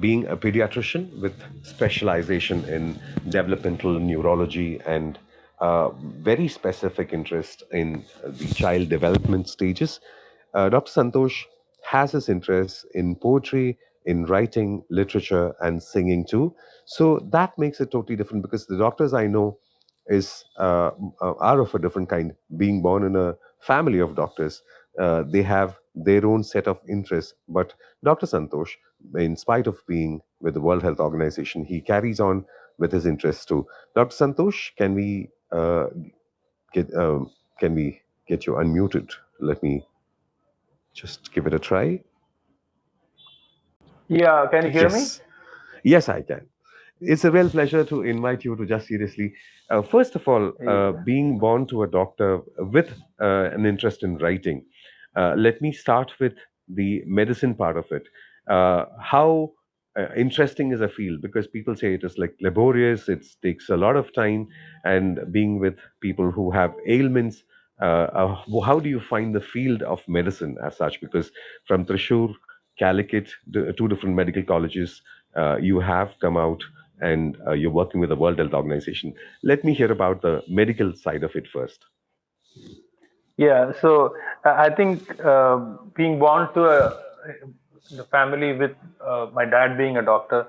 being a pediatrician with specialization in developmental neurology and very specific interest in the child development stages, Dr. Santosh has his interests in poetry, in writing, literature, and singing too. So that makes it totally different because the doctors I know is are of a different kind. Being born in a family of doctors, they have their own set of interests. But Dr. Santosh, in spite of being with the World Health Organization, he carries on with his interests too. Dr. Santosh, get can we get you unmuted? Let me just give it a try. Yeah, can you hear me? Yes, yes, I can. It's a real pleasure to invite you to Just Seriously. First of all, Yeah. being born to a doctor with an interest in writing, let me start with the medicine part of it. How interesting is a field? Because people say it is like laborious, it takes a lot of time, and being with people who have ailments. How do you find the field of medicine as such? Because from Thrissur, Calicut, two different medical colleges, you have come out and you're working with the World Health Organization. Let me hear about the medical side of it first. Yeah, so I think being born to the family with my dad being a doctor,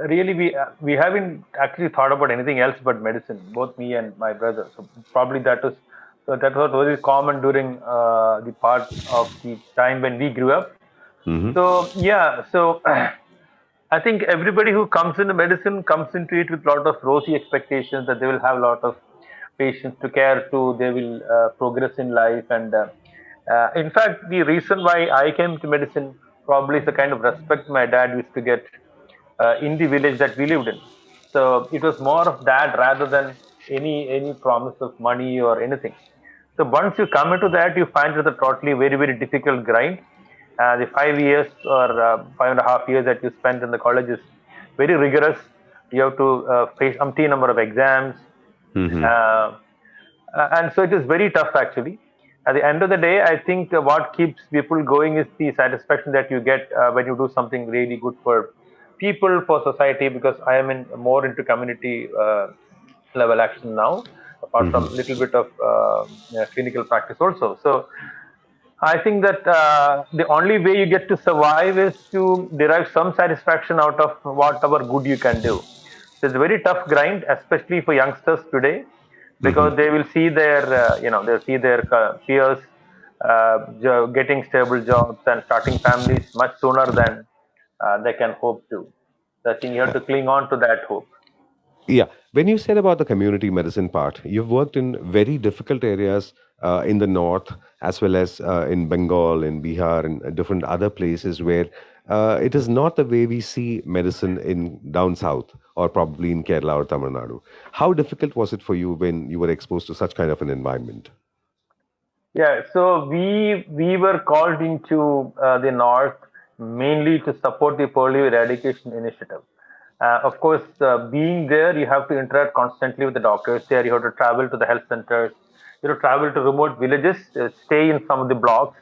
really we haven't actually thought about anything else but medicine, both me and my brother. So probably that was very common during the part of the time when we grew up. Hmm. So yeah, so I think everybody who comes into medicine comes into it with a lot of rosy expectations that they will have a lot of patients to care to, they will progress in life, and in fact, the reason why I came to medicine probably is the kind of respect my dad used to get in the village that we lived in. So it was more of that rather than any promise of money or anything. So once you come into that, you find it a totally very difficult grind. The 5 years or 5.5 years that you spent in the college is very rigorous. You have to face umpteen number of exams, Hmm. uh, and so it is very tough actually. At the end of the day, I think what keeps people going is the satisfaction that you get when you do something really good for people, for society. Because I am in more into community level action now, apart from Hmm. little bit of clinical practice also. So I think that the only way you get to survive is to derive some satisfaction out of whatever good you can do. So it's a very tough grind, especially for youngsters today, Hmm. because they will see their, they'll see their peers getting stable jobs and starting families much sooner than they can hope to. So I think you have to cling on to that hope. Yeah, when you said about the community medicine part, you've worked in very difficult areas in the north, as well as in Bengal, in Bihar, and different other places where it is not the way we see medicine in down south, or probably in Kerala or Tamil Nadu. How difficult was it for you when you were exposed to such kind of an environment? Yeah, so we were called into the north mainly to support the polio eradication initiative. Of course, being there, you have to interact constantly with the doctors there. You have to travel to the health centers. You have to travel to remote villages, stay in some of the blocks,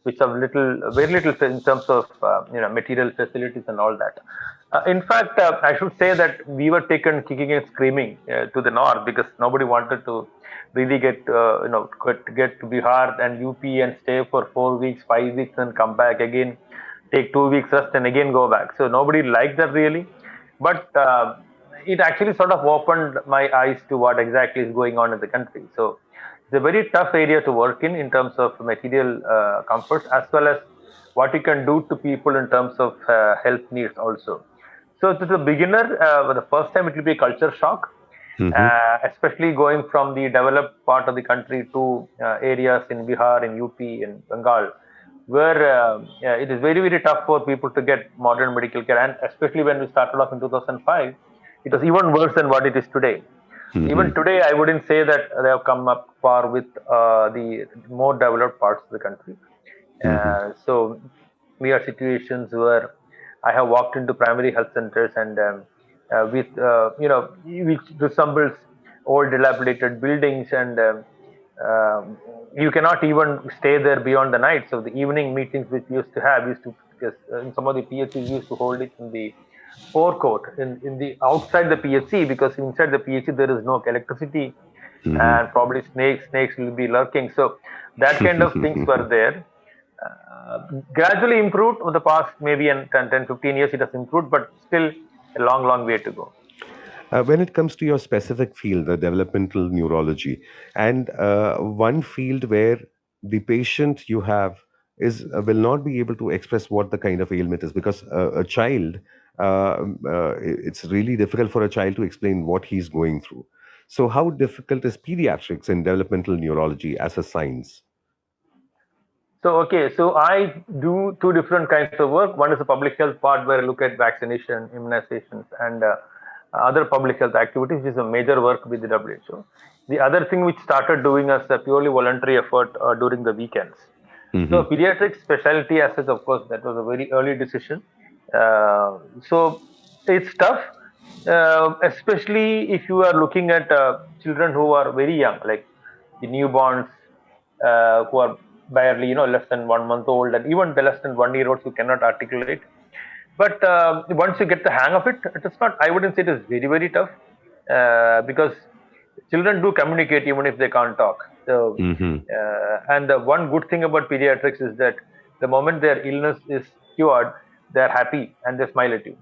which have very little in terms of material facilities and all that. In fact, I should say that we were taken kicking and screaming to the north because nobody wanted to really get to Bihar and UP and stay for 4 weeks, 5 weeks, and come back again, take 2 weeks rest and again go back. So nobody liked that really, but it actually sort of opened my eyes to what exactly is going on in the country. So it's a very tough area to work in terms of material comforts as well as what you can do to people in terms of health needs also. So to the beginner, for the first time, it will be a culture shock, Hmm. especially going from the developed part of the country to areas in Bihar, in UP, in Bengal, where it is very tough for people to get modern medical care. And especially when we started off in 2005, it was even worse than what it is today. Even Hmm. today, I wouldn't say that they have come up far with the more developed parts of the country. Hmm. So we are situations where I have walked into primary health centers and with which resembles old dilapidated buildings and you cannot even stay there beyond the night. So the evening meetings which we used to have used to because in some of the PHCs we used to hold it in the forecourt, in the outside the PHC, because inside the PHC there is no electricity, and probably snakes will be lurking. So that kind of things were there. Gradually improved over the past maybe in 10, 15 years. It has improved, but still a long way to go. When it comes to your specific field, the developmental neurology, and one field where the patient you have is will not be able to express what the kind of ailment is, because a child, it's really difficult for a child to explain what he's going through. So, how difficult is pediatrics in developmental neurology as a science? So I do two different kinds of work. One is the public health part where I look at vaccination, immunizations, and other public health activities, which is a major work with the WHO. The other thing which started doing as a purely voluntary effort during the weekends. So Hmm. pediatric specialty as such, of course, that was a very early decision. So it's tough, especially if you are looking at children who are very young, like the newborns, who are barely, less than 1 month old, and even the less than 1 year olds who cannot articulate. But once you get the hang of it, it is not. I wouldn't say it is very tough, because children do communicate even if they can't talk. So, Hmm. and the one good thing about pediatrics is that the moment their illness is cured, they're happy and they smile at you.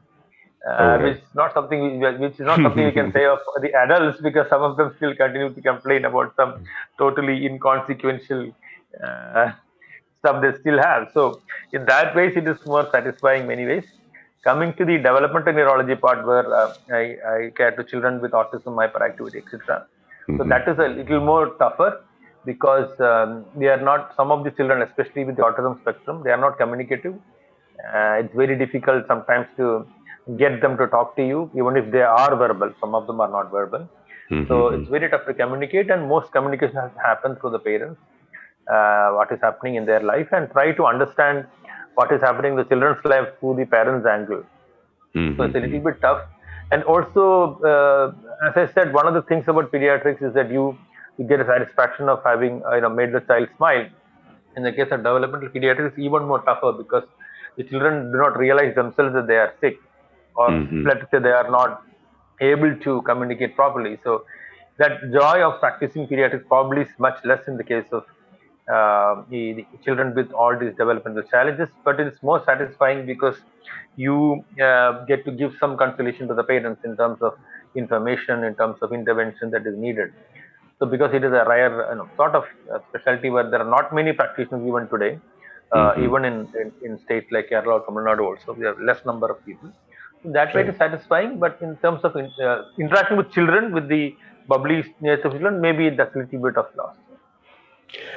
Oh, Which right. is not something we can say of the adults, because some of them still continue to complain about some totally inconsequential uh, stuff they still have. So in that ways, it is more satisfying many ways. Coming to the developmental neurology part, where I care to children with autism, hyperactivity, etc. So Hmm. that is a little more tougher, because they are not. Some of the children, especially with the autism spectrum, they are not communicative. It's very difficult sometimes to get them to talk to you, even if they are verbal. Some of them are not verbal. So Hmm. it's very tough to communicate, and most communication has happened through the parents, what is happening in their life, and try to understand what is happening in the children's life through the parents' angle. So it's a Hmm. little bit tough. And also, as I said, one of the things about pediatrics is that you get a satisfaction of having made the child smile. In the case of developmental pediatrics, even more tougher, because the children do not realize themselves that they are sick, or Hmm. let's say they are not able to communicate properly. So that joy of practicing pediatrics probably is much less in the case of the children with all these developmental challenges, but it is more satisfying because you get to give some consolation to the parents in terms of information, in terms of intervention that is needed. So because it is a rare, sort of specialty where there are not many practitioners even today, Hmm. even in states like Kerala or Tamil Nadu also, we have less number of people. So that way it Right. is satisfying, but in terms of interacting with children, with the bubbly nature of children, maybe that's a little bit of loss.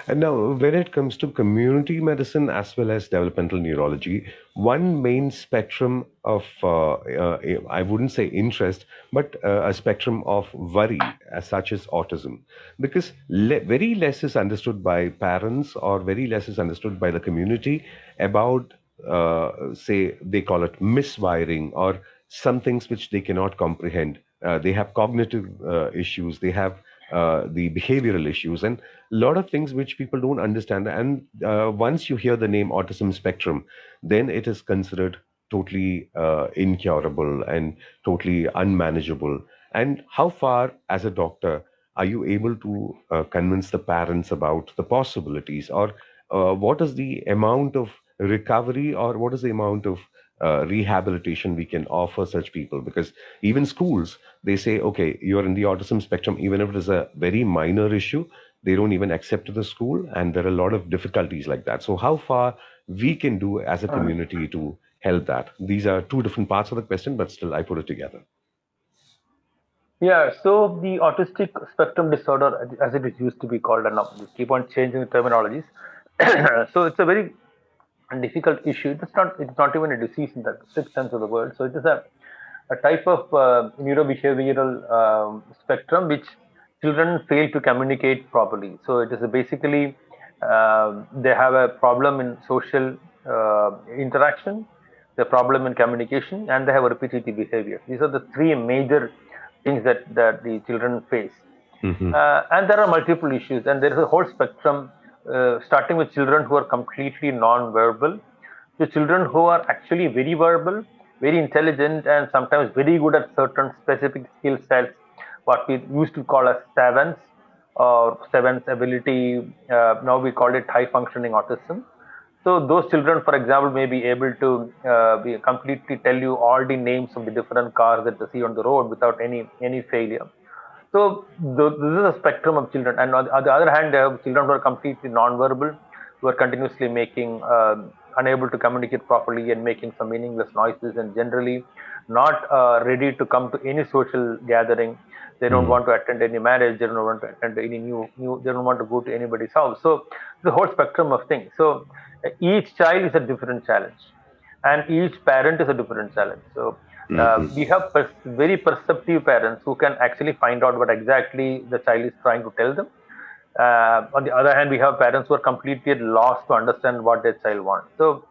And now, when it comes to community medicine as well as developmental neurology, one main spectrum of, I wouldn't say interest, but a spectrum of worry, as such as autism. Because very less is understood by parents, or very less is understood by the community about, say, they call it miswiring, or some things which they cannot comprehend. They have cognitive issues, they have the behavioral issues, and a lot of things which people don't understand. And once you hear the name autism spectrum, then it is considered totally incurable and totally unmanageable. And how far, as a doctor, are you able to convince the parents about the possibilities, or what is the amount of recovery, or what is the amount of rehabilitation we can offer such people? Because even schools, they say, okay, you're in the autism spectrum, even if it is a very minor issue, they don't even accept the school, and there are a lot of difficulties like that. So how far we can do as a community to help that? These are two different parts of the question, but still I put it together. Yeah, so the autistic spectrum disorder, as it is used to be called, and now we keep on changing the terminologies. So it's a very difficult issue. It's not even a disease in the strict sense of the word. So it is a type of neurobehavioral spectrum which children fail to communicate properly. So it is basically, they have a problem in social interaction, the problem in communication, and they have a repetitive behavior. These are the three major things that the children face. Hmm. And there are multiple issues, and there is a whole spectrum, starting with children who are completely non-verbal, to children who are actually very verbal, very intelligent, and sometimes very good at certain specific skill sets, what we used to call as sevens or sevens ability. Now we call it high functioning autism. So those children, for example, may be able to be completely tell you all the names of the different cars that they see on the road without any failure. So this is a spectrum of children, and on the other hand, there are children who are completely non-verbal, who are continuously making unable to communicate properly and making some meaningless noises, and generally not ready to come to any social gathering. They don't Mm-hmm. want to attend any marriage. They don't want to attend any new. They don't want to go to anybody's house. So the whole spectrum of things. So each child is a different challenge, and each parent is a different challenge. So we Mm-hmm. have very perceptive parents who can actually find out what exactly the child is trying to tell them. On the other hand, we have parents who are completely lost to understand what their child wants. So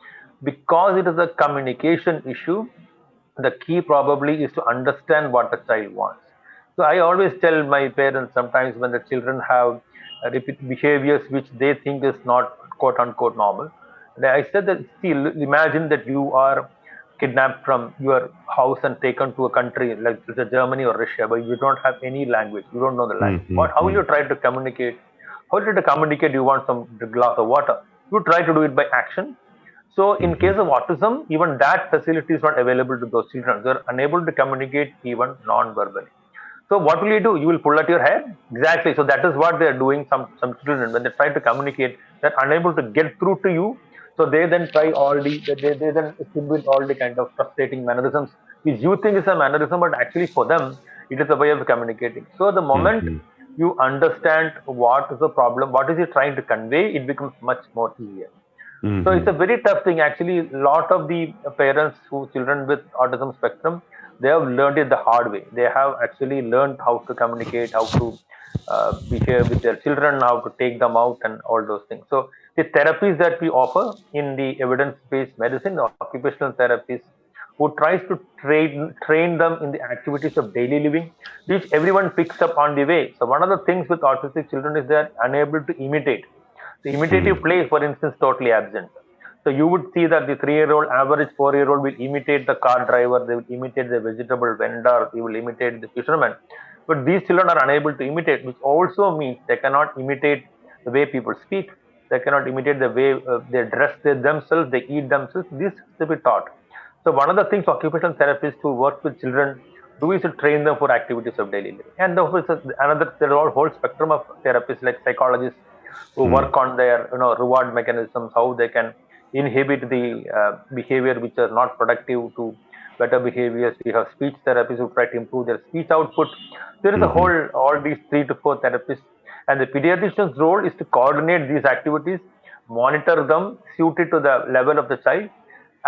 because it is a communication issue, the key probably is to understand what the child wants. So I always tell my parents sometimes when the children have repeat behaviors which they think is not quote unquote normal. I said that, see, imagine that you are kidnapped from your house and taken to a country like Germany or Russia, but you don't have any language, you don't know the language. What? How will Mm-hmm. you try to communicate? How did you communicate? You want some glass of water? You try to do it by action. So in Mm-hmm. case of autism, even that facility is not available to those children. They're unable to communicate even non-verbally. So what will you do? You will pull at your hair? Exactly. So that is what they are doing. Some children, when they try to communicate, they're unable to get through to you. So they then try all they then exhibit all the kind of frustrating mannerisms which you think is a mannerism, but actually for them it is a way of communicating. So the moment Mm-hmm. you understand what is the problem, what is he trying to convey, it becomes much more easier. So it's Mm-hmm. a very tough thing. Actually, a lot of the parents who children with autism spectrum, they have learned it the hard way. They have actually learned how to communicate, how to behave with their children, how to take them out, and all those things. So the therapies that we offer in the evidence-based medicine, the occupational therapies, who tries to train them in the activities of daily living, which everyone picks up on the way. So one of the things with autistic children is they are unable to imitate. The imitative play, for instance, totally absent. So you would see that the 3-year-old, average 4-year-old will imitate the car driver, they will imitate the vegetable vendor, they will imitate the fisherman. But these children are unable to imitate, which also means they cannot imitate the way people speak. They cannot imitate the way they dress themselves, they eat themselves. This is to be taught. So one of the things occupational therapists who work with children do is to train them for activities of daily living. And of course, another there are a whole spectrum of therapists like psychologists who work on their reward mechanisms, how they can inhibit the behavior which are not productive to better behaviors. We have speech therapists who try to improve their speech output. There is a Mm-hmm. whole all these 3 to 4 therapists, and the pediatrician's role is to coordinate these activities, monitor them, suit it to the level of the child,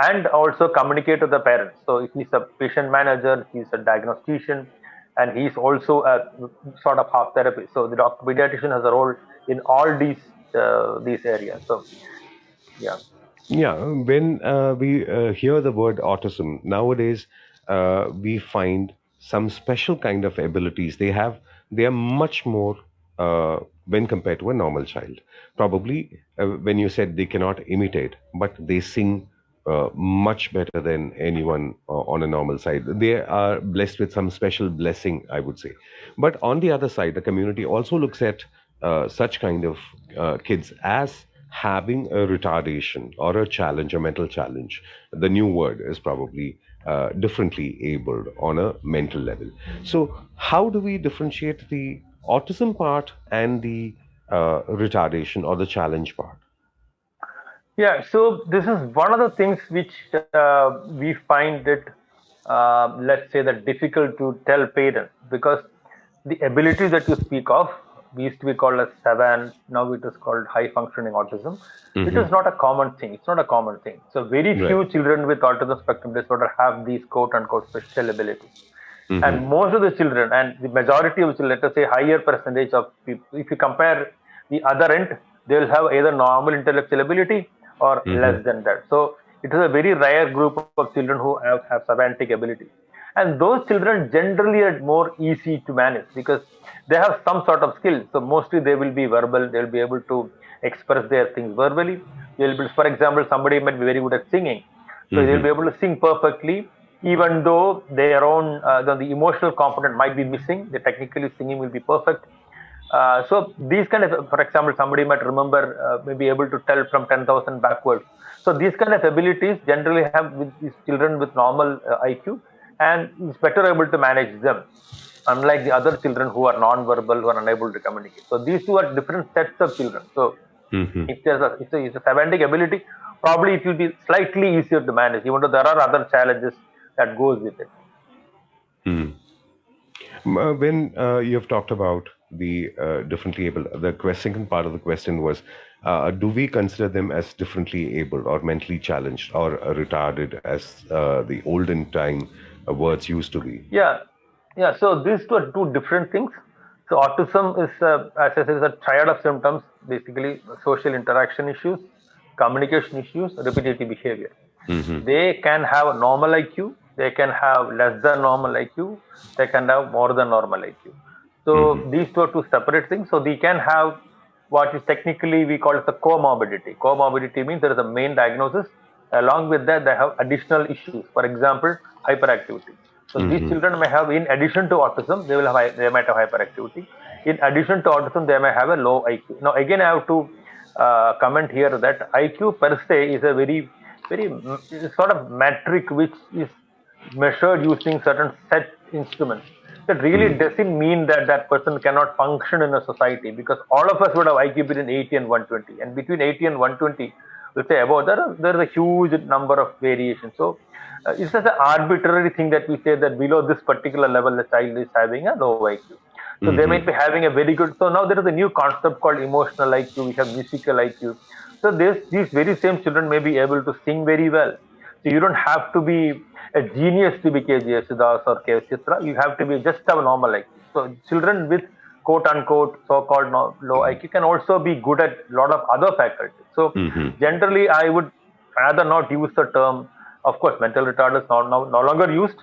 and also communicate to the parents. So he's a patient manager, he's a diagnostician, and he's also a sort of half therapist. So the doctor pediatrician has a role in all these areas. So yeah. Yeah, when we hear the word autism nowadays, we find some special kind of abilities. They are much more when compared to a normal child. Probably when you said they cannot imitate, but they sing much better than anyone on a normal side. They are blessed with some special blessing, I would say. But on the other side, the community also looks at such kind of kids as having a retardation or a challenge, a mental challenge. The new word is probably differently abled on a mental level. So, how do we differentiate the autism part and the retardation or the challenge part? Yeah, so this is one of the things which we find it, let's say, that difficult to tell parents, because the ability that you speak of, we used to be called as savant, now it is called high functioning autism. It Hmm. is not a common thing. It's not a common thing. So very Right. few children with autism spectrum disorder have these quote unquote special abilities. Hmm. And most of the children, and the majority of children, let us say higher percentage of people, if you compare the other end, they will have either normal intellectual ability or Hmm. less than that. So it is a very rare group of children who have savantic abilities. And those children generally are more easy to manage because they have some sort of skill. So mostly they will be verbal, they will be able to express their things verbally. They'll be, for example, somebody might be very good at singing, so they'll Mm-hmm. be able to sing perfectly, even though their own the emotional component might be missing. The technically singing will be perfect. So these kind of, for example, somebody might remember, may be able to tell from 10,000 backwards. So these kind of abilities generally have with these children with normal IQ, and it's better able to manage them, unlike the other children who are non-verbal, who are unable to communicate. So these two are different sets of children. So Mm-hmm. if there's it's a semantic ability, probably it will be slightly easier to manage, even though there are other challenges that goes with it. Mm. When you have talked about the differently able, the second part of the question was, do we consider them as differently able or mentally challenged or retarded as the olden time words used to be? Yeah, yeah. So these two are two different things. So autism is, as I said, is a triad of symptoms, basically social interaction issues, communication issues, repetitive behavior. Mm-hmm. They can have normal IQ, they can have less than normal IQ, they can have more than normal IQ. Mm-hmm. So these two are two separate things. So they can have what is technically we call it the comorbidity. Comorbidity means there is a main diagnosis. Along with that, they have additional issues. For example, hyperactivity. So these Mm-hmm. children may have, in addition to autism, they might have hyperactivity. In addition to autism, they may have a low IQ. Now, again, I have to comment here that IQ per se is a sort of metric which is measured using certain set instruments. That really doesn't mean that that person cannot function in a society, because all of us would have IQ between 80 and 120, and between 80 and 120, let's say above, there is a huge number of variations. So it's just an arbitrary thing that we say that below this particular level the child is having a low IQ. So they might Mm-hmm. be having a very good. So now there is a new concept called emotional IQ. We have musical IQ. So these very same children may be able to sing very well. So you don't have to be a genius to be KJ Yesudas or K. Chitra. You have to be just have a normal IQ. So children with quote unquote so-called low IQ can also be good at a lot of other faculties. So Mm-hmm. generally, I would rather not use the term. Of course, mental retard is no longer used.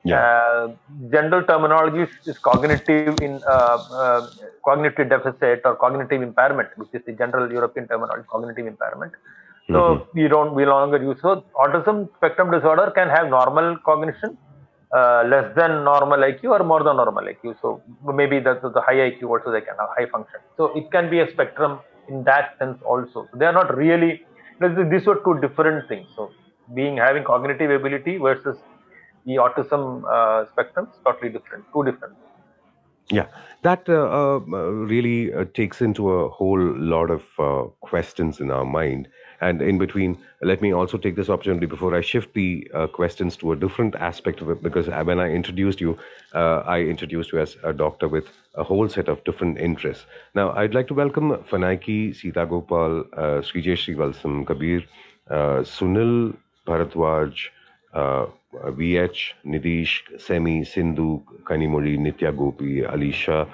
Yeah. uh, General terminology is cognitive in cognitive deficit or cognitive impairment, which is the general European terminology, cognitive impairment. Mm-hmm. So we no longer use. So autism spectrum disorder can have normal cognition, less than normal IQ, or more than normal IQ. So maybe the high IQ also they can have high function. So it can be a spectrum in that sense also. So they are not really. These were two different things. So being having cognitive ability versus the autism spectrum is totally different, two different things. Yeah, that really takes into a whole lot of questions in our mind. And in between, let me also take this opportunity before I shift the questions to a different aspect of it, because when I introduced you as a doctor with a whole set of different interests. Now, I'd like to welcome Fanaiki, Sita Gopal, Srijesh Srivalsam, Kabir, Sunil Bharadwaj, uh, VH, Nidish, Semi, Sindhu, Kanimuri, Nitya Gopi, Alisha,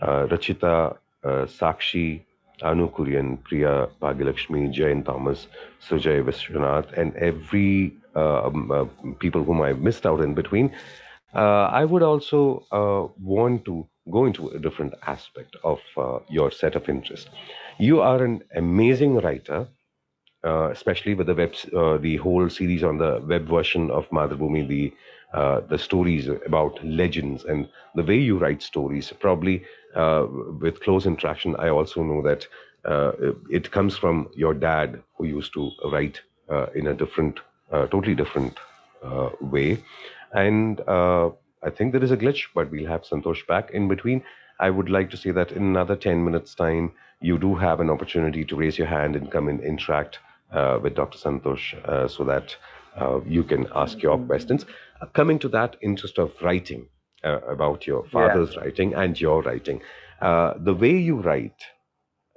Rachita, Sakshi, Anu Kurian, Priya, Bhagyalakshmi, Jayan Thomas, Sujay Vishwanath, and every people whom I've missed out in between. I would also want to go into a different aspect of your set of interests. You are an amazing writer, especially with the whole series on the web version of Madhubhumi, the stories about legends and the way you write stories. Probably with close interaction, I also know that it comes from your dad, who used to write in a totally different way. And I think there is a glitch, but we'll have Santosh back in between. I would like to say that in another 10 minutes' time, you do have an opportunity to raise your hand and come and interact with Dr. Santosh so that you can ask your questions. Coming to that interest of writing, about your Yeah. father's writing and your writing, the way you write,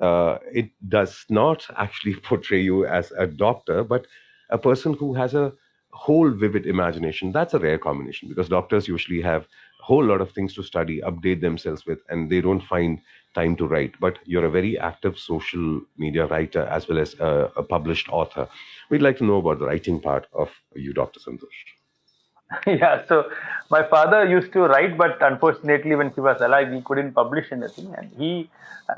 it does not actually portray you as a doctor, but a person who has a whole vivid imagination. That's a rare combination, because doctors usually have a whole lot of things to study, update themselves with, and they don't find time to write. But you're a very active social media writer as well as a published author. We'd like to know about the writing part of you, Dr. Santosh. Yeah. So My father used to write, but unfortunately, when he was alive, he couldn't publish anything. And he,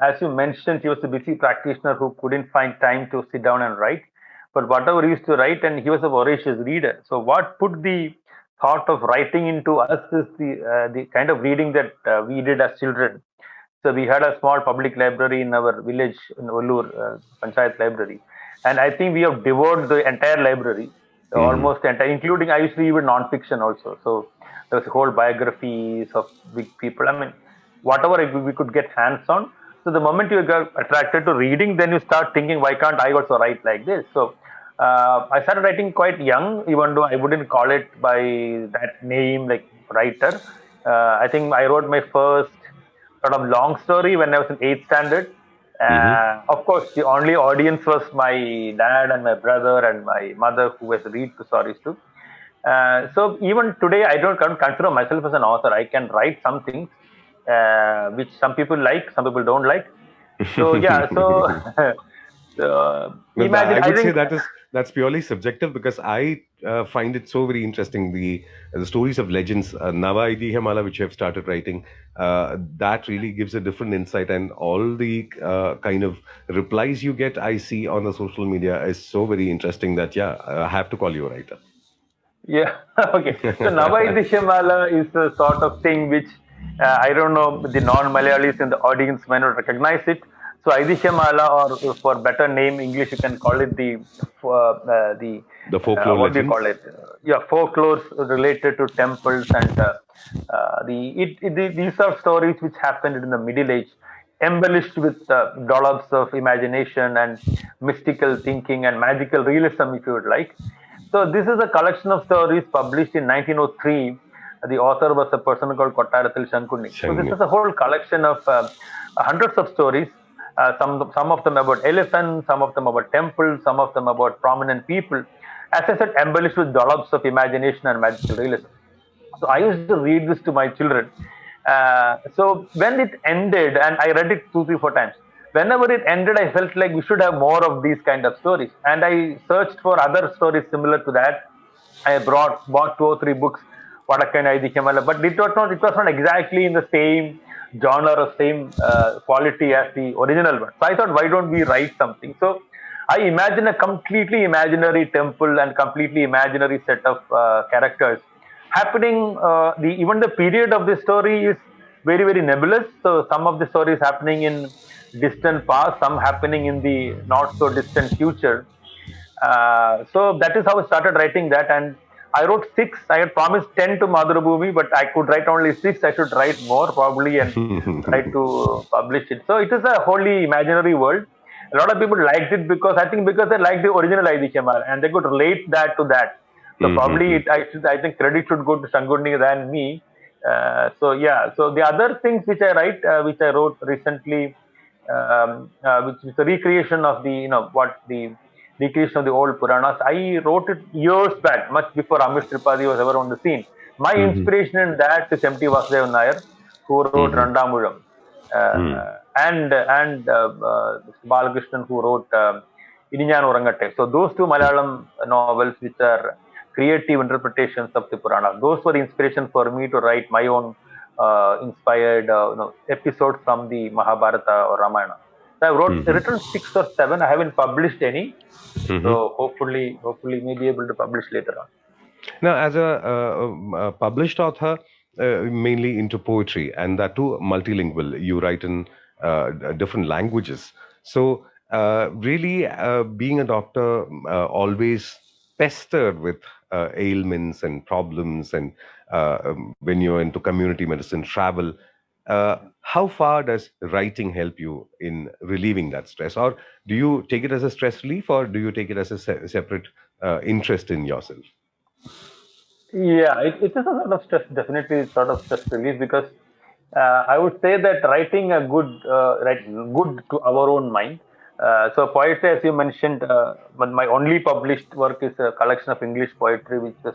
as you mentioned, he was a busy practitioner who couldn't find time to sit down and write. But whatever he used to write, and he was a voracious reader. So what put the thought of writing into us is the kind of reading that we did as children. So we had a small public library in our village in Ullur, Panchayat library, and I think we have devoured the entire library, Hmm. almost entire, including I used to read non-fiction also. So there was whole biographies of big people. I mean, whatever we could get hands on. So the moment you get attracted to reading, then you start thinking, why can't I also write like this? So I started writing quite young, even though I wouldn't call it by that name, like writer. I think I wrote my first sort of long story when I was in eighth standard. Hmm. Of course, the only audience was my dad and my brother and my mother, who was read the stories to. So even today, I don't consider myself as an author. I can write some things which some people like, some people don't like. So yeah, so, so Well, imagine. I I would say think that's purely subjective because I find it so very interesting. The stories of legends, Nava Idihya which you have started writing, that really gives a different insight, and all the kind of replies you get, I see on the social media, is so very interesting that yeah, I have to call you a writer. yeah. Okay. So Navaidishamala is a sort of thing which I don't know, the non-Malayalis in the audience may not recognize it. So Aidishamala, or for better name English, you can call it the The folklore what do you legends. call it? Yeah, folklores related to temples and these are stories which happened in the Middle Age, embellished with dollops of imagination and mystical thinking and magical realism, if you would like. So this is a collection of stories published in 1903. The author was a person called Kottarathil Shankunni. So this Shangni. is a whole collection of hundreds of stories. Some of them about elephants, some of them about temples, some of them about prominent people. As I said, embellished with dollops of imagination and magical realism. So I used to read this to my children. So when it ended, and I read it two, three, four times. Whenever it ended, I felt like we should have more of these kind of stories. And I searched for other stories similar to that. I bought two or three books, Vadakan Aidikhamala, but it was not exactly in the same genre or same quality as the original one. So I thought, why don't we write something? So I imagine a completely imaginary temple and completely imaginary set of characters happening. The even the period of the story is very very nebulous. So some of the stories happening in distant past, some happening in the not so distant future. So that is how I started writing that, and I wrote six. I had promised 10 to Madhurabhumi, but I could write only six. I should write more probably and try to publish it. So it is a wholly imaginary world. A lot of people liked it because I think because they liked the original ID Kemal and they could relate that to that. So probably Mm-hmm. I think credit should go to Shangundi than me. So yeah. So the other things which I write, which I wrote recently, which is the recreation of the what the recreation of the old Puranas. I wrote it years back, much before Amish Tripathi was ever on the scene. My Mm-hmm. inspiration in that is M.T. Vasudevan Nair, who wrote Mm-hmm. Randamulam, and Balakrishnan, who wrote Ininyan Urangate. So those two Malayalam novels, which are creative interpretations of the Purana, those were the inspiration for me to write my own inspired episodes from the Mahabharata or Ramayana. So I written Mm-hmm. six or seven. I haven't published any, Mm-hmm. so hopefully, may be able to publish later on. Now, as a published author, mainly into poetry, and that too multilingual, you write in different languages. So, really, being a doctor, always pestered with ailments and problems, and when you're into community medicine, travel. How far does writing help you in relieving that stress, or do you take it as a stress relief, or do you take it as a separate interest in yourself? Yeah, it is a sort of stress, definitely sort of stress relief because I would say that writing a good to our own mind. So poetry, as you mentioned, but my only published work is a collection of English poetry, which was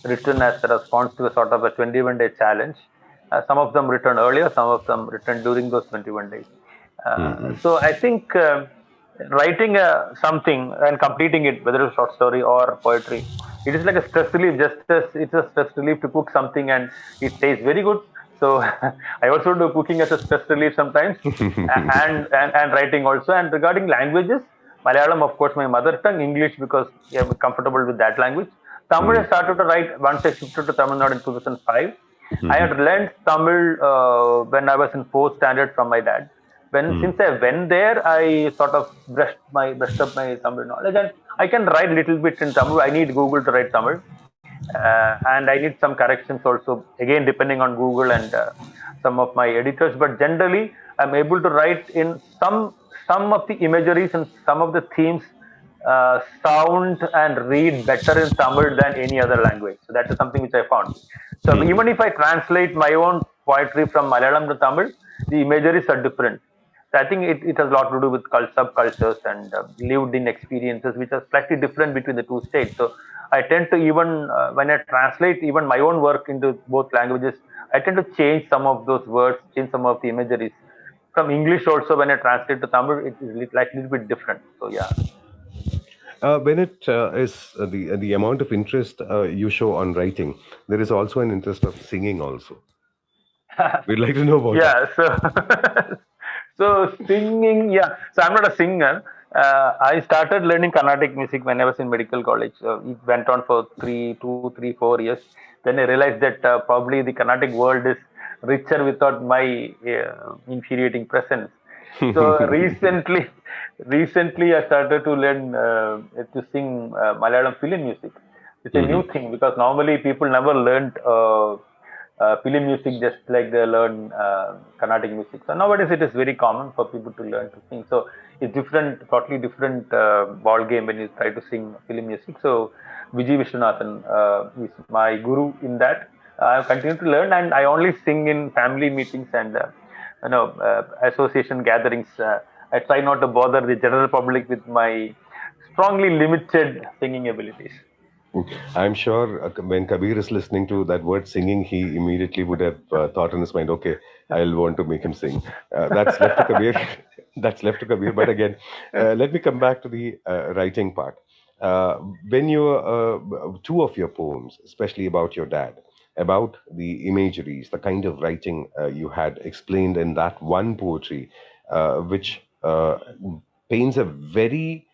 written as a response to a sort of a 21-day challenge. Some of them written earlier, some of them written during those 21 days. Hmm. So I think writing something and completing it, whether it's short story or poetry, It is like a stress relief, just as it's a stress relief to cook something and it tastes very good. So I also do cooking as a stress relief sometimes, and writing also. And regarding languages, Malayalam, of course, my mother tongue, English because I'm comfortable with that language. Tamil I started to write once I shifted to Tamil Nadu in 2005. I had learned Tamil when I was in fourth standard from my dad. When since I went there, I sort of brushed up my Tamil knowledge, and I can write a little bit in Tamil. I need Google to write Tamil, and I need some corrections also. Again, depending on Google and some of my editors, but generally, I'm able to write in some of the imageries and some of the themes sound and read better in Tamil than any other language. So that is something which I found. So even if I translate my own poetry from Malayalam to Tamil, the imageries are different. So I think it has a lot to do with subcultures and lived in experiences which are slightly different between the two states. So I tend to even when I translate even my own work into both languages, I tend to change some of those words, change some of the imageries. From English also, when I translate to Tamil, it is like a little bit different. So yeah. When it is the amount of interest you show on writing, there is also an interest of singing also. We'd like to know about that. Yeah, so so singing, yeah. So I'm not a singer. I started learning Carnatic music when I was in medical college. It went on for 4 years. Then I realized that probably the Carnatic world is richer without my infuriating presence. So recently I started to learn to sing Malayalam film music. It's a new Mhm. thing because normally people never learned film music just like they learn Carnatic music. So nowadays it is very common for people to learn to sing. So it's different, totally different ball game when you try to sing film music. So Vijay Viswanathan is my guru in that. I continue to learn, and I only sing in family meetings and association gatherings. I try not to bother the general public with my strongly limited singing abilities. I'm sure when Kabir is listening to that word singing, he immediately would have thought in his mind, okay, I'll want to make him sing. That's left to Kabir. That's left to Kabir. But again, let me come back to the writing part. Uh, when you, two of your poems, especially about your dad, about the imageries, the kind of writing you had explained in that one poetry, which paints a very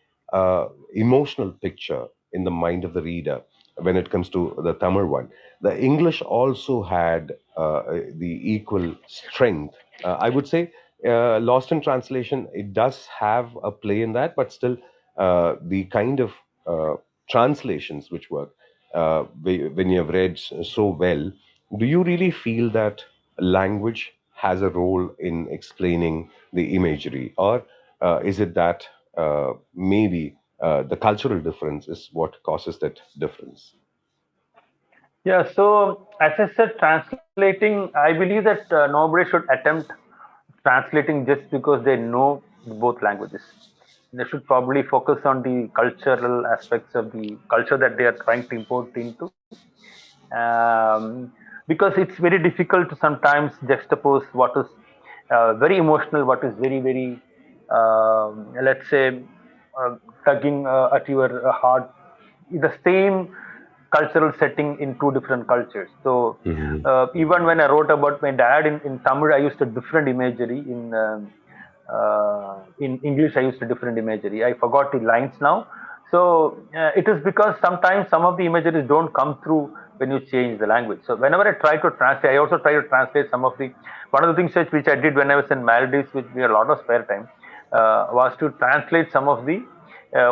emotional picture in the mind of the reader when it comes to the Tamil one. The English also had the equal strength. I would say, Lost in Translation, it does have a play in that, but still, the kind of uh, translations which work, when you have read so well, do you really feel that language has a role in explaining the imagery, or is it that maybe the cultural difference is what causes that difference? Yeah, so as I said, translating, I believe that nobody should attempt translating just because they know both languages. They should probably focus on the cultural aspects of the culture that they are trying to import into. Um, because it's very difficult to sometimes juxtapose what is very emotional, what is very, very, let's say, tugging at your heart, the same cultural setting in two different cultures. So Mhm. even when I wrote about my dad in Tamil, I used a different imagery. In English, I used a different imagery. I forgot the lines now. So it is because sometimes some of the imageries don't come through when you change the language. So whenever I try to translate, I also try to translate some of the one of the things which I did when I was in Maldives with me a lot of spare time was to translate some of the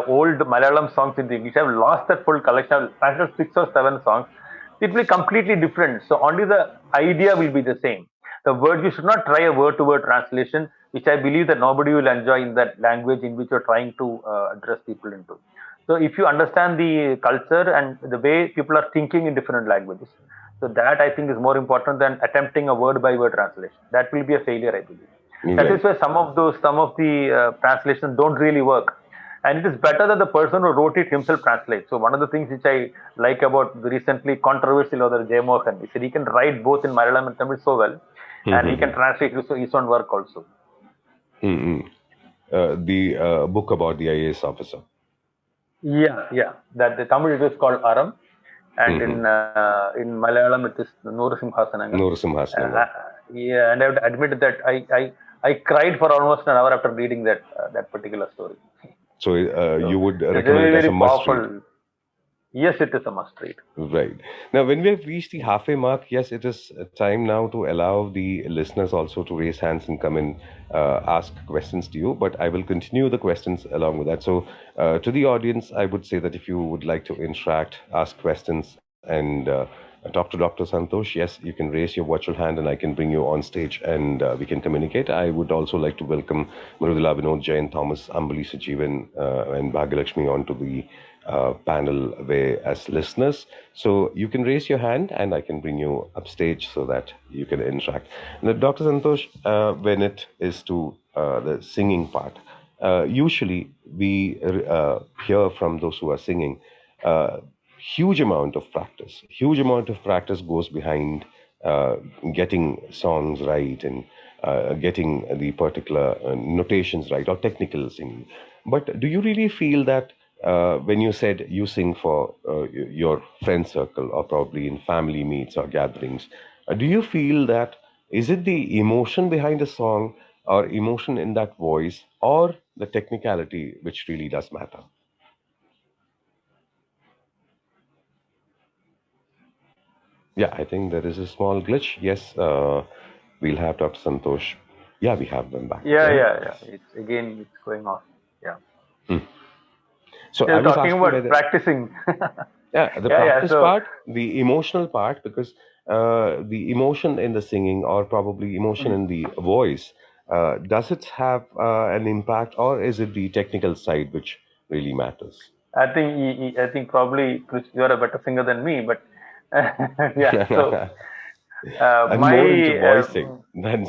old Malayalam songs into English. I've lost that full collection. I've translated 6 or 7 songs. It will be completely different. So only the idea will be the same. The word, you should not try a word to word translation, which I believe that nobody will enjoy in that language in which you're trying to address people into. So if you understand the culture and the way people are thinking in different languages, so that I think is more important than attempting a word by word translation. That will be a failure, I believe. That is Right. why some of the translations don't really work, and it is better that the person who wrote it himself translates. So one of the things which I like about the recently controversial author Jay Mohan is that he can write both in Malayalam and Tamil so well, and he can Mhm. translate his own work also. Mhm. The book about the IAS officer. Yeah, yeah. That the Tamil it is called Aram. and Hmm. in Malayalam it is Nooru Simhasanangal. No Uh, Simhasanangal. I- yeah, and I have to admit that I cried for almost an hour after reading that particular story. So you So would it's recommend very it as a very must read. powerful. Yes, it is a must read. Right. Now, when we have reached the halfway mark, yes, it is time now to allow the listeners also to raise hands and come and ask questions to you. But I will continue the questions along with that. So, to the audience, I would say that if you would like to interact, ask questions, and talk to Dr. Santosh, yes, you can raise your virtual hand and I can bring you on stage and we can communicate. I would also like to welcome Mrudula Vinod Jain, Thomas Ambali Sajeevan, and Bhagyalakshmi onto the panel where as listeners. So you can raise your hand and I can bring you upstage so that you can interact. Now, Dr. Santosh, when it is to the singing part, usually we hear from those who are singing. Uh, huge amount of practice goes behind uh, getting songs right and getting the particular notations right or technical singing. But do you really feel that when you said you sing for your friend circle or probably in family meets or gatherings, do you feel that is it the emotion behind a song or emotion in that voice or the technicality which really does matter? Yeah, I think there is a small glitch. Yes, we'll have Dr. Santosh. Yeah, we have them back Yeah, again. yeah, yeah. It's going on. Yeah. Hmm. So I Still was talking asking about whether, practicing. yeah, the Yeah, yeah. practice So part, the emotional part, because the emotion in the singing or probably emotion in the voice, does it have an impact or is it the technical side which really matters? I think probably Kriss, you are a better singer than me, but yeah. So I'm more into my voicing than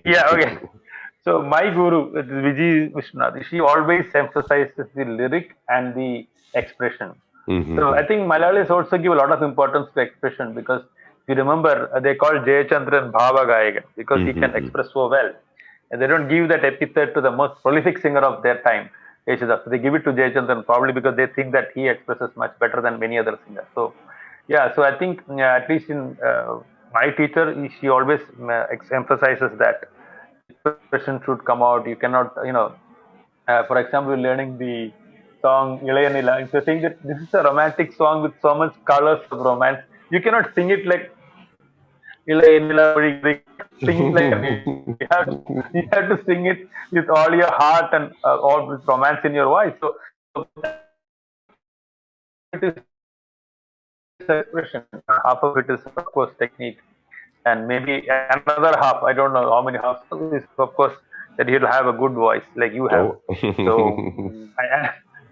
yeah, singing. okay. So my guru, it is Vijay Vishwanath, she always emphasizes the lyric and the expression. So I Mhm. think Malayalis also give a lot of importance to expression because if you remember, they call Jayachandran Bhava Gayagan because he can Mhm. express so well. And they don't give that epithet to the most prolific singer of their time, Yeshudas. They give it to Jayachandran probably because they think that he expresses much better than many other singers. So yeah, so I think at least in my teacher, she always emphasizes that expression should come out. You cannot, for example, learning the song Ilayanila. If you think that this is a romantic song with so much colors of romance, you cannot sing it like Ilayanila. You cannot sing it like that. You have to sing it with all your heart and all with romance in your voice. So it is expression. Half of it is, of course, technique, and maybe another half. I don't know how many halves is, of course, that he'll have a good voice like you have. Oh. So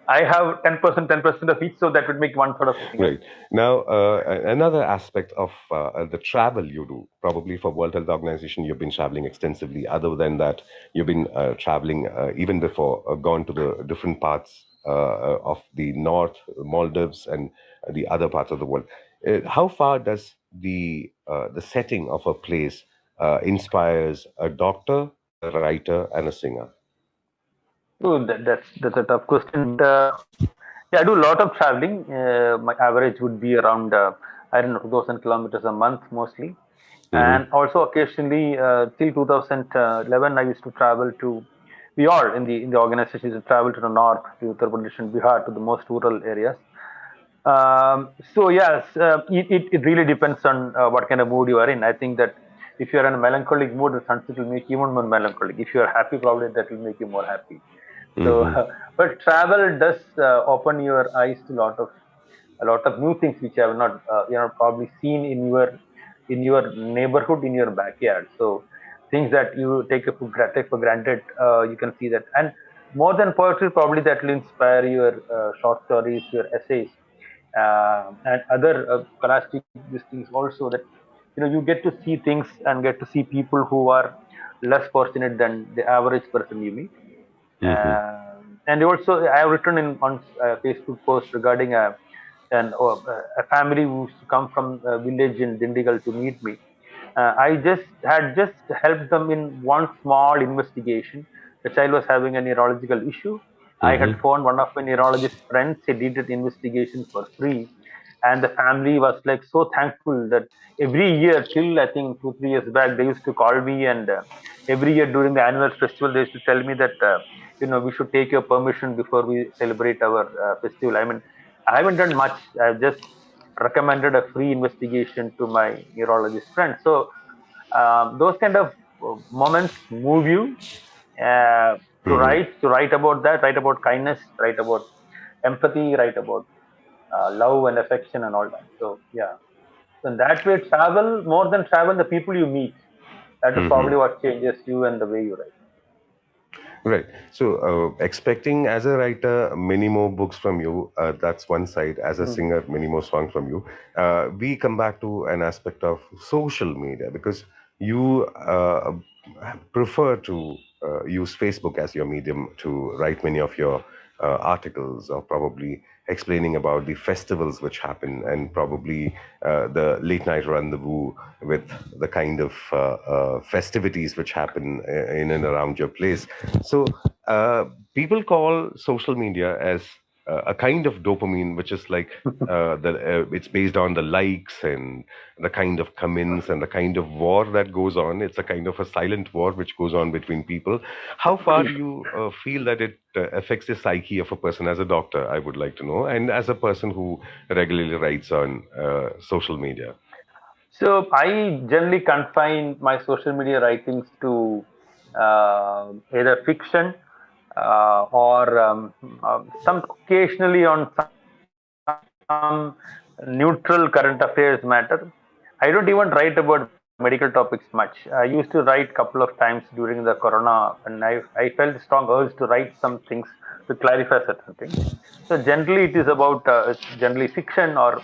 I have 10%, 10% of each, so that would make one third of a singer. Right. Now, another aspect of the travel you do, probably for World Health Organization, you've been traveling extensively. Other than that, you've been traveling even before, gone to the different parts of the North, Maldives, and the other parts of the world. How far does the setting of a place inspires a doctor, a writer, and a singer? So that's a tough question. But yeah, I do a lot of traveling. My average would be around I don't know 2,000 kilometers a month mostly, Hmm. and also occasionally till 2011 I used to travel to. We all in the organization used to travel to the north, to Uttar Pradesh and Bihar, to the most rural areas. So yes, it really depends on what kind of mood you are in. I think that if you are in a melancholic mood, the sunset will make you even more melancholic. If you are happy, probably that will make you more happy. So, Hmm. but travel does open your eyes to a lot of new things which you have not probably seen in your neighborhood, in your backyard. So things that you take for granted, you can see that. And more than poetry, probably that will inspire your short stories, your essays, and other scholastic these things also, that you get to see things and get to see people who are less fortunate than the average person you meet. Hmm. And also, I have written in on Facebook post regarding a family who used to come from a village in Dindigal to meet me. I just helped them in one small investigation. The child was having a neurological issue. I had Hmm. phoned one of my neurologist friends. He did an investigation for free, and the family was like so thankful that every year till I think 2 3 years back they used to call me, and every year during the annual festival they used to tell me that we should take your permission before we celebrate our festival. I mean, I haven't done much. I've just recommended a free investigation to my neurologist friend. So those kind of moments move you to write about that, write about kindness, write about empathy, write about love and affection and all that. So yeah, so in that way, travel, more than travel, the people you meet, that is Hmm. probably what changes you and the way you write. Right. So, expecting as a writer many more books from you, that's one side. As a Mm. singer, many more songs from you. We come back to an aspect of social media because you prefer to use Facebook as your medium to write many of your articles, or probably explaining about the festivals which happen, and probably the late night rendezvous with the kind of festivities which happen in and around your place. So uh, people call social media as a kind of dopamine, which is like it's based on the likes and the kind of comments and the kind of war that goes on. It's a kind of a silent war which goes on between people. How far do you feel that it affects the psyche of a person? As a doctor, I would like to know, and as a person who regularly writes on social media. So I generally confine my social media writings to either fiction or some occasionally on some neutral current affairs matter. I don't even write about medical topics much. I used to write a couple of times during the corona, and I felt a strong urge to write some things to clarify certain things. So generally, it is about it's generally fiction or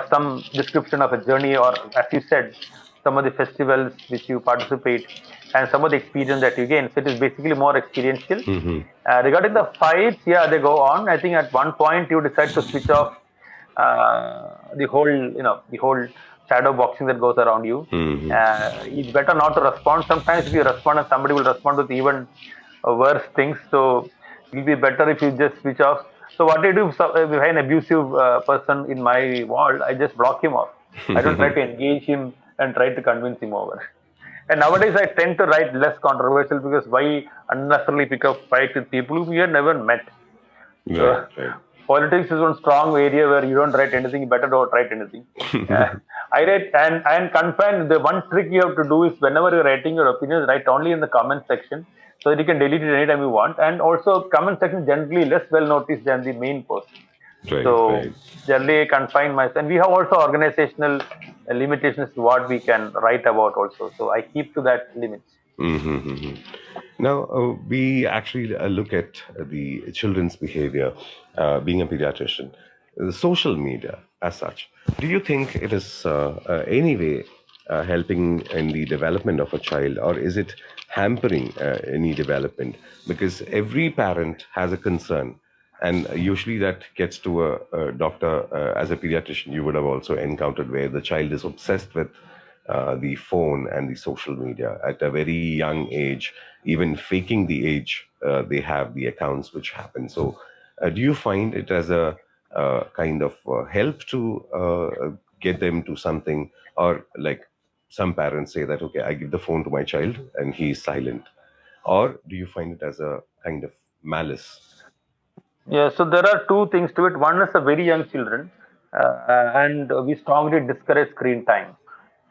some description of a journey, or as you said, some of the festivals which you participate and some of the experience that you gain. So it is basically more experiential. Hmm. Regarding the fights, yeah, they go on. I think at one point you decide to switch off the whole shadow boxing that goes around you. Hmm. It's better not to respond. Sometimes if you respond, and somebody will respond with even worse things. So it'll be better if you just switch off. So what I do if I have an abusive person in my wall, I just block him off. I don't try to engage him and try to convince him over. And nowadays, I tend to write less controversial because why unnecessarily pick up fight with people who we have never met. Right, So right. politics is one strong area where you don't write anything. You better don't write anything. Uh, I write and confined. The one trick you have to do is whenever you're writing your opinions, write only in the comment section so that you can delete it anytime you want. And also, comment section is generally less well noticed than the main post. Right, right. So generally, I confine myself. And we have also organizational limitations to what we can write about also. So I keep to that limits. Mm-hmm. Now, we actually look at the children's behavior, being a pediatrician, social media as such. Do you think it is anyway helping in the development of a child, or is it hampering any development? Because every parent has a concern, and usually that gets to a doctor. As a pediatrician, you would have also encountered where the child is obsessed with the phone and the social media at a very young age, even faking the age they have the accounts which happen. So, do you find it as a kind of help to get them to something, or like some parents say that, okay, I give the phone to my child and he's silent, or do you find it as a kind of malice? Yeah, so there are two things to it. One is the very young children, and we strongly discourage screen time.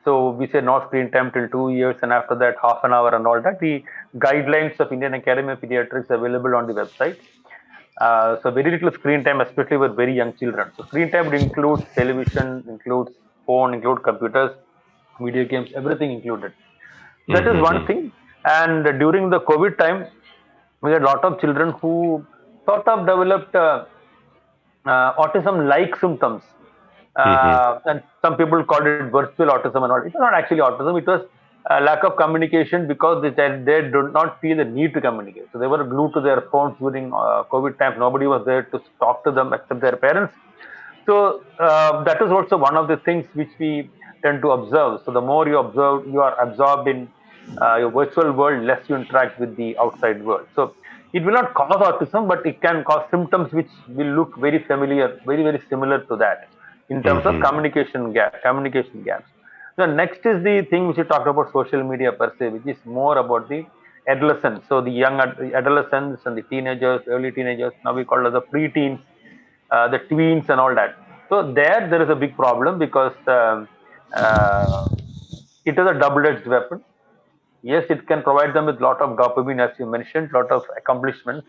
So we say no screen time till 2 years, and after that, half an hour and all that. The guidelines of Indian Academy of Pediatrics available on the website. So very little screen time, especially with very young children. So screen time would include television, includes phone, include computers, video games, everything included. That is one Mm-hmm. thing. And during the COVID time, we had a lot of children who sort of developed autism-like symptoms, Mm-hmm. and some people called it virtual autism and all. It was not actually autism; it was a lack of communication because they did not feel the need to communicate. So they were glued to their phones during COVID time. Nobody was there to talk to them except their parents. So that is also one of the things which we tend to observe. So the more you observe, you are absorbed in your virtual world, less you interact with the outside world. So it will not cause autism, but it can cause symptoms which will look very familiar, very very similar to that. in terms of Mm-hmm. communication gaps. The next is the thing which you talked about, social media per se, which is more about the adolescents. So the young adolescents and the teenagers, early teenagers, now we call it the preteens, the tweens and all that. So there is a big problem because uh, it is a double-edged weapon. Yes, it can provide them with lot of dopamine, as you mentioned, lot of accomplishments,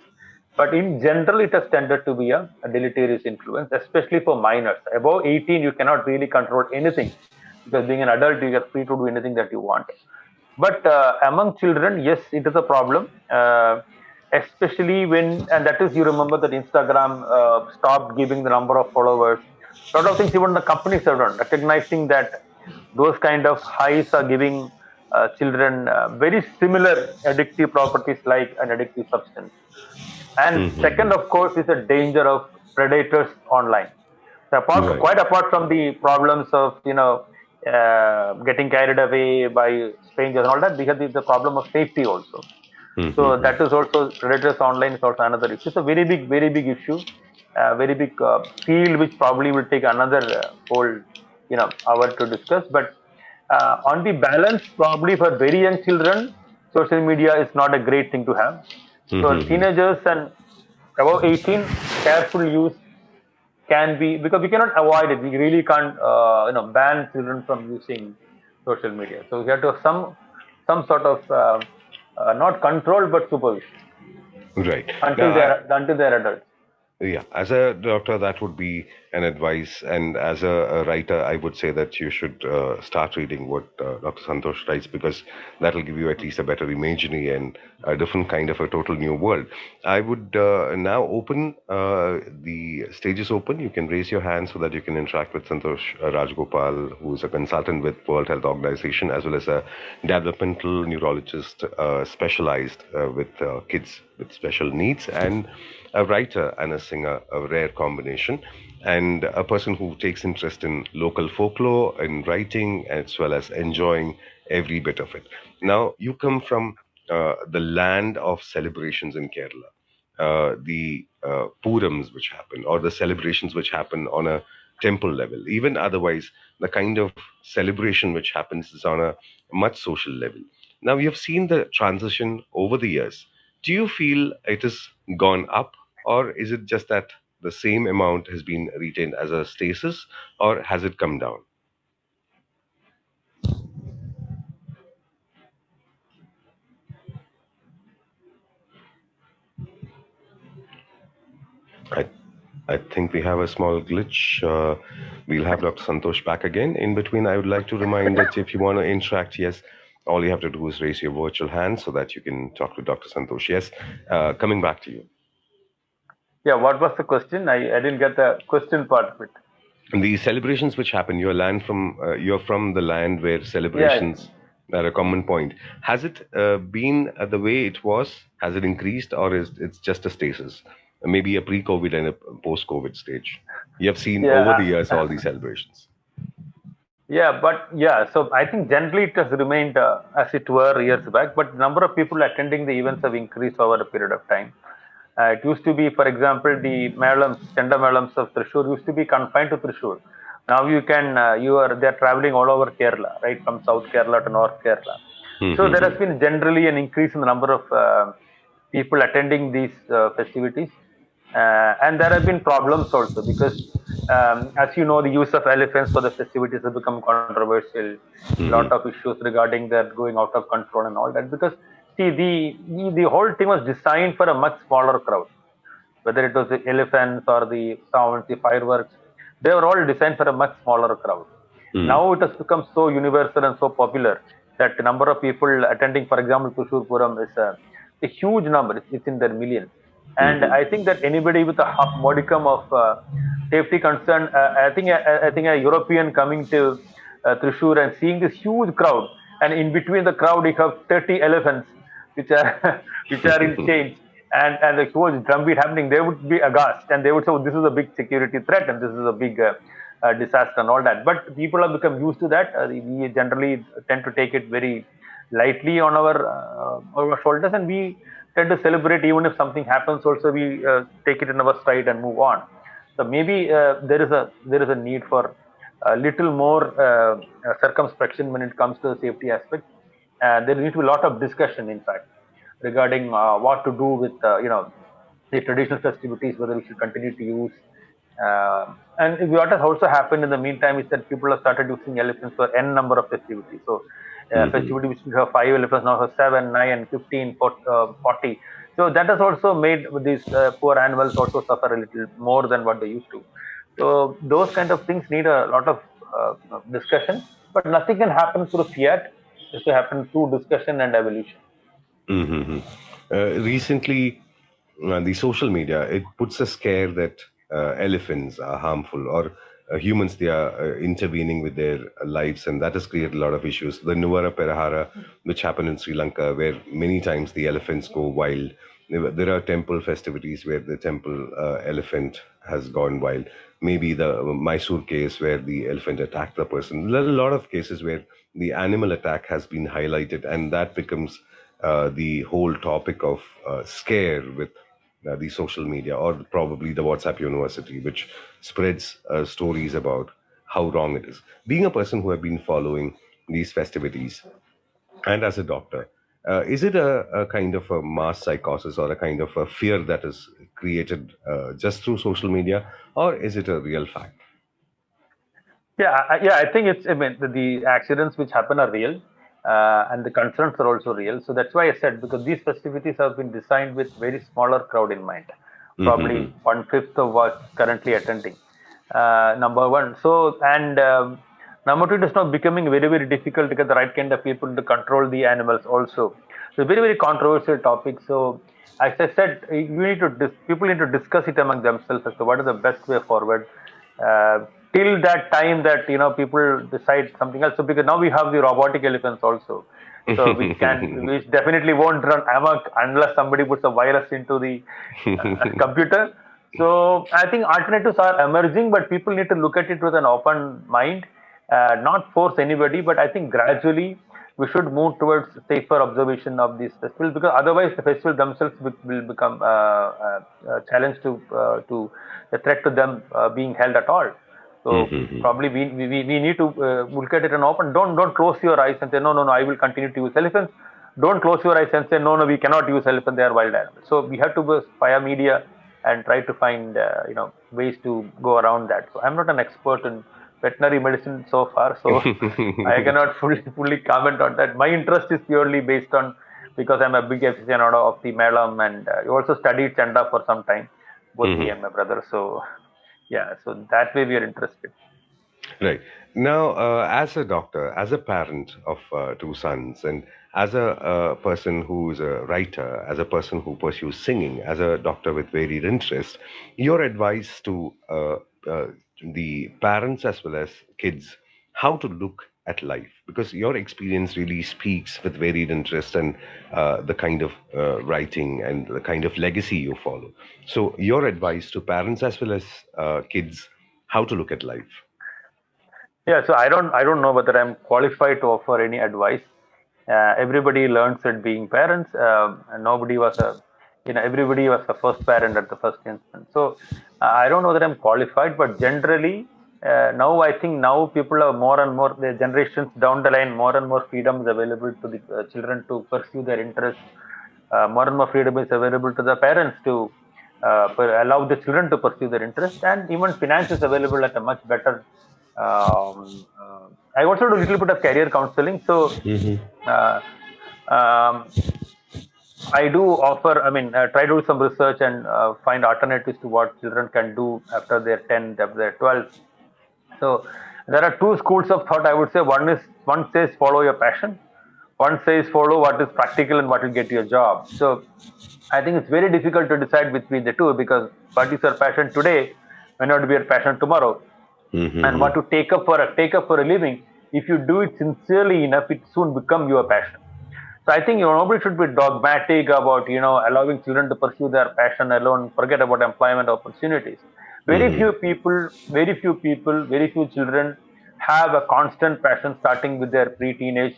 but in general, it has tended to be a deleterious influence, especially for minors. Above 18, you cannot really control anything because being an adult, you are free to do anything that you want. But among children, yes, it is a problem, especially when, and that is, you remember that Instagram stopped giving the number of followers. A lot of things, even the companies have done, recognizing that those kind of highs are giving children very similar addictive properties like an addictive substance. And second, of course, is the danger of predators online. So Right. quite apart from the problems of getting carried away by strangers and all that, we have the problem of safety also. So Mm-hmm. that is also predators online is also another issue. It's a very big issue, very big field which probably will take another whole hour to discuss. But on the balance, probably for very young children, social media is not a great thing to have. For Mm-hmm. teenagers and above 18, careful use can be, because we cannot avoid it. We really can't ban children from using social media. So we have to have some sort of not control but supervision Right. Now, until they're adults. yeah, as a doctor, that would be an advice, and as a writer, I would say that you should start reading what Dr. Santosh writes because that will give you at least a better imagery and a different kind of a total new world. I would now open the stage is open. You can raise your hand so that you can interact with Santosh Rajgopal, who is a consultant with World Health Organization, as well as a developmental neurologist specialized with kids with special needs, and a writer and a singer, a rare combination, and a person who takes interest in local folklore, in writing, as well as enjoying every bit of it. Now, you come from the land of celebrations in Kerala, the Purams which happen, or the celebrations which happen on a temple level. Even otherwise, the kind of celebration which happens is on a much social level. Now, you've seen the transition over the years. Do you feel it has gone up, or is it just that the same amount has been retained as a stasis, or has it come down? I, I think we have a small glitch. We'll have Dr. Santosh back again. In between, I would like to remind that if you want to interact, yes, all you have to do is raise your virtual hand so that you can talk to Dr. Santosh. Yes, coming back to you. Yeah, what was the question? I didn't get the question part of it. The celebrations which happen, you're from the land where Yeah, celebrations are a common point. Has it been the way it was? Has it increased, or is it's just a stasis? Maybe a pre-COVID and a post-COVID stage. You have seen over the yeah. years all these celebrations. Yeah, but yeah, so I think generally it has remained as it were years back, but number of people attending the events have increased over a period of time. It used to be, for example, the Melams, Chenda Melams of Thrissur used to be confined to Thrissur. Now they're traveling all over Kerala, right, from South Kerala to North Kerala. So there has been generally an increase in the number of people attending these festivities. And there have been problems also because, as you know, the use of elephants for the festivities has become controversial. A lot of issues regarding that going out of control and all that. Because see, the whole thing was designed for a much smaller crowd, whether it was the elephants or the sounds, the fireworks, they were all designed for a much smaller crowd. Now it has become so universal and so popular that the number of people attending, for example, Tushur Puram is a huge number. It's in their millions. And I think that anybody with a modicum of safety concern, I think a European coming to Thrissur and seeing this huge crowd, and in between the crowd you have 30 elephants which are which are in chains, and the huge drumbeat happening, they would be aghast and they would say, oh, this is a big security threat and this is a big disaster and all that. But people have become used to that. We generally tend to take it very lightly on our shoulders, and we tend to celebrate even if something happens. Also, we take it in our stride and move on. So maybe there is a need for a little more circumspection when it comes to the safety aspect. There needs to be a lot of discussion, in fact, regarding what to do with the traditional festivities, whether we should continue to use. And what has also happened in the meantime is that people have started using elephants for n number of festivities. So Hmm. festivity which used to have 5 elephants now have 7, 9, 15, 40. So that has also made these poor animals also suffer a little more than what they used to. So those kind of things need a lot of discussion, but nothing can happen through fiat. It has to happen through discussion and evolution. Hmm. Recently, the social media, it puts a scare that elephants are harmful, or humans, they are intervening with their lives, and that has created a lot of issues. The Nuvara Perahara, which happened in Sri Lanka, where many times the elephants go wild. There are temple festivities where the temple elephant has gone wild. Maybe the Mysore case where the elephant attacked the person. There are a lot of cases where the animal attack has been highlighted, and that becomes the whole topic of scare with the social media, or probably the WhatsApp University, which spreads stories about how wrong it is. Being a person who have been following these festivities, and as a doctor, is it a kind of a mass psychosis or a kind of a fear that is created just through social media, or is it a real fact? Yeah, I think it's. I mean, the accidents which happen are real, and the concerns are also real. So that's why I said, because these festivities have been designed with very smaller crowd in mind, Mm-hmm. probably one fifth of what's currently attending. Number one. So and number two, it is now becoming very difficult to get the right kind of people to control the animals also. So very controversial topic. So as I said, people need to discuss it among themselves as to what is the best way forward. Till that time that people decide something else. So because now we have the robotic elephants also, so which definitely won't run amok unless somebody puts a virus into the computer. So I think alternatives are emerging, but people need to look at it with an open mind, not force anybody. But I think gradually we should move towards safer observation of these festivals, because otherwise the festivals themselves will become a challenge to a threat to them being held at all. So probably we need to look at it and open. Don't close your eyes and say no, I will continue to use elephants. Don't close your eyes and say no, we cannot use elephants. They are wild animals. So we have to go via media and try to find ways to go around that. So I'm not an expert in veterinary medicine so far, so I cannot fully comment on that. My interest is purely based on, because I'm a big aficionado of the Malam, and I also studied Chanda for some time, both me Hmm. and my brother. So yeah, so that way we are interested. Right. Now, as a doctor, as a parent of two sons, and as a person who is a writer, as a person who pursues singing, as a doctor with varied interests, your advice to the parents as well as kids, how to look at life, because your experience really speaks with varied interest and the kind of writing and the kind of legacy you follow. So, your advice to parents as well as kids, how to look at life. Yeah, so I don't know whether I'm qualified to offer any advice. Everybody learns at being parents. And nobody was everybody was a first parent at the first instance. So I don't know that I'm qualified, but generally now I think now people are more and more, the generations down the line, more and more freedom is available to the children to pursue their interests. More and more freedom is available to the parents to allow the children to pursue their interest, and even finance is available at a much better. I also do a little bit of career counseling, so uh, um, I do offer. I mean, try to do some research and find alternatives to what children can do after they're 10, after they're 12. So there are two schools of thought. I would say one says follow your passion, one says follow what is practical and what will get you a job. So I think it's very difficult to decide between the two, because what is your passion today may not be your passion tomorrow, and Mm-hmm. what to take up for a living. If you do it sincerely enough, it soon become your passion. So I think nobody should be dogmatic about allowing children to pursue their passion alone. Forget about employment opportunities. Very Mm-hmm. few people, very few children have a constant passion starting with their pre-teenage,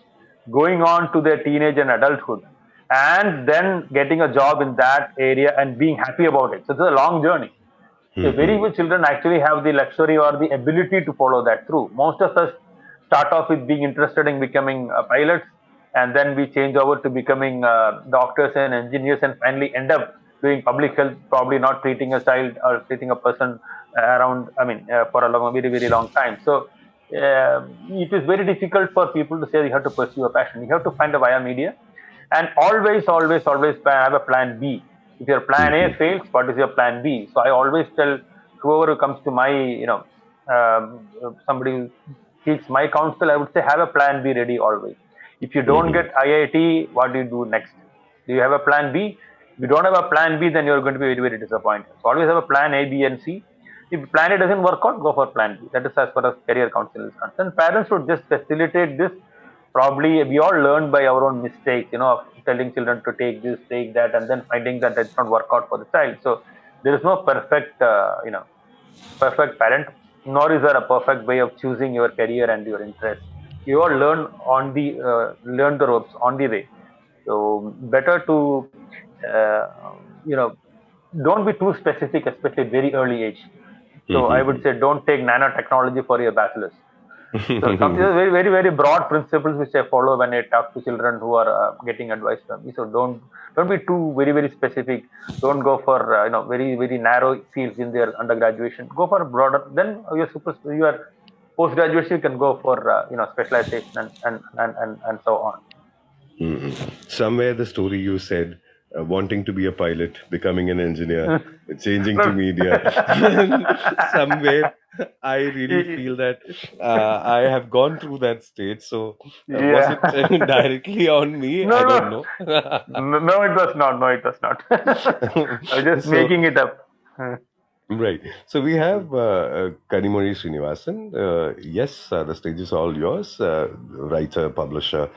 going on to their teenage and adulthood, and then getting a job in that area and being happy about it. So it's a long journey. So very few children actually have the luxury or the ability to follow that through. Most of us start off with being interested in becoming pilots, and then we change over to becoming doctors and engineers, and finally end up doing public health, probably not treating a child or treating a person around. I mean, for a very very long time. So it is very difficult for people to say you have to pursue a passion. You have to find a via media, and always have a plan B. If your plan A fails, what is your plan B? So I always tell whoever comes to my, somebody who seeks my counsel, I would say have a plan B ready always. If you don't get IIT, what do you do next? Do you have a plan B? If you don't have a plan B, then you're going to be very very disappointed. So always have a plan A, B, and C. If plan A doesn't work out, go for plan B. That is as far as career counsel is concerned. Parents should just facilitate this. Probably we all learn by our own mistakes, of telling children to take this, take that, and then finding that it's not work out for the child. So there is no perfect, perfect parent, nor is there a perfect way of choosing your career and your interest. You all learn the ropes on the way. So better to, uh, you know, don't be too specific, especially at very early age. So I would say don't take nanotechnology for your bachelors. So some very very very broad principles which I follow when I talk to children who are getting advice from me. So don't be too very very specific. Don't go for very very narrow fields in their undergraduation. Go for broader. Then your post graduation you can go for specialization and so on. Somewhere the story you said, wanting to be a pilot, becoming an engineer, changing to No. media. Somewhere I really feel that I have gone through that stage. So was it Yeah. directly on me? No, I don't no. know. No, it was not. No, it was not. I was just So making it up. right. So we have Kanimori Srinivasan. Yes, the stage is all yours. Writer, publisher,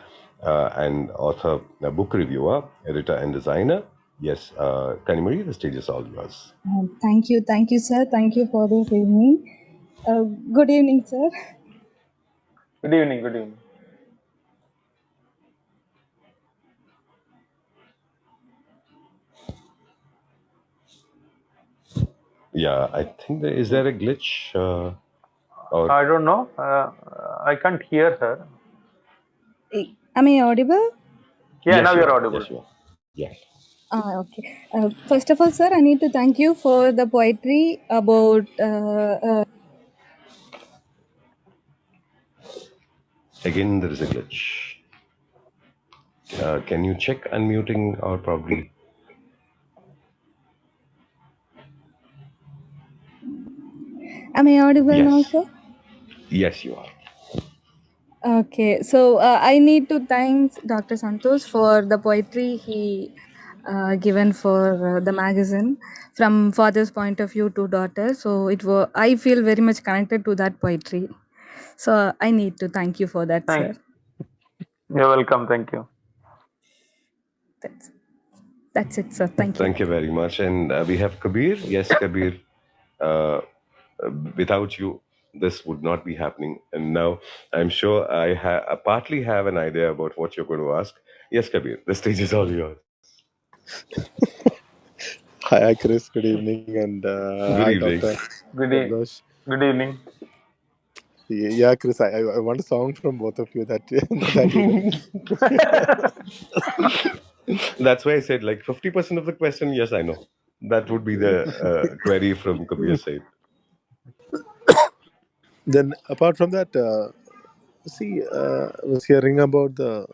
and author, book reviewer, editor, and designer. Yes, Kanimori, the stage is all yours. Thank you, sir. Thank you for this evening. Uh, Good evening, sir. Good evening. Good evening. Yeah, I think is there a glitch? Or I don't know. I can't hear her. Am I audible? Yeah, now yes, you you're are. audible. Yes, you are. Yeah. Okay. First of all, sir, I need to thank you for the poetry about. Again, there is a glitch. Can you check unmuting or probably? Am I audible now, Yes. sir? Yes, you are. Okay. So I need to thank Dr. Santosh for the poetry he given for the magazine from father's point of view to daughter. So I feel very much connected to that poetry. So I need to thank you for that, sir. Thanks. You're welcome. Thank you. That's, that's it, sir. Thank you. Thank you very much. And we have Kabir. Yes, Kabir. Uh, without you, this would not be happening. And now I'm sure I partly have an idea about what you're going to ask. Yes, Kabir, the stage is all yours. Hi, Chris. Good evening, and Good hi, evening. Doctor Good, e- Santosh. good evening. Yeah, Chris. I want a song from both of you. That you did. That's why I said like 50% of the question, yes, I know. That would be the query from Kabir's side. Then, apart from that, I was hearing about to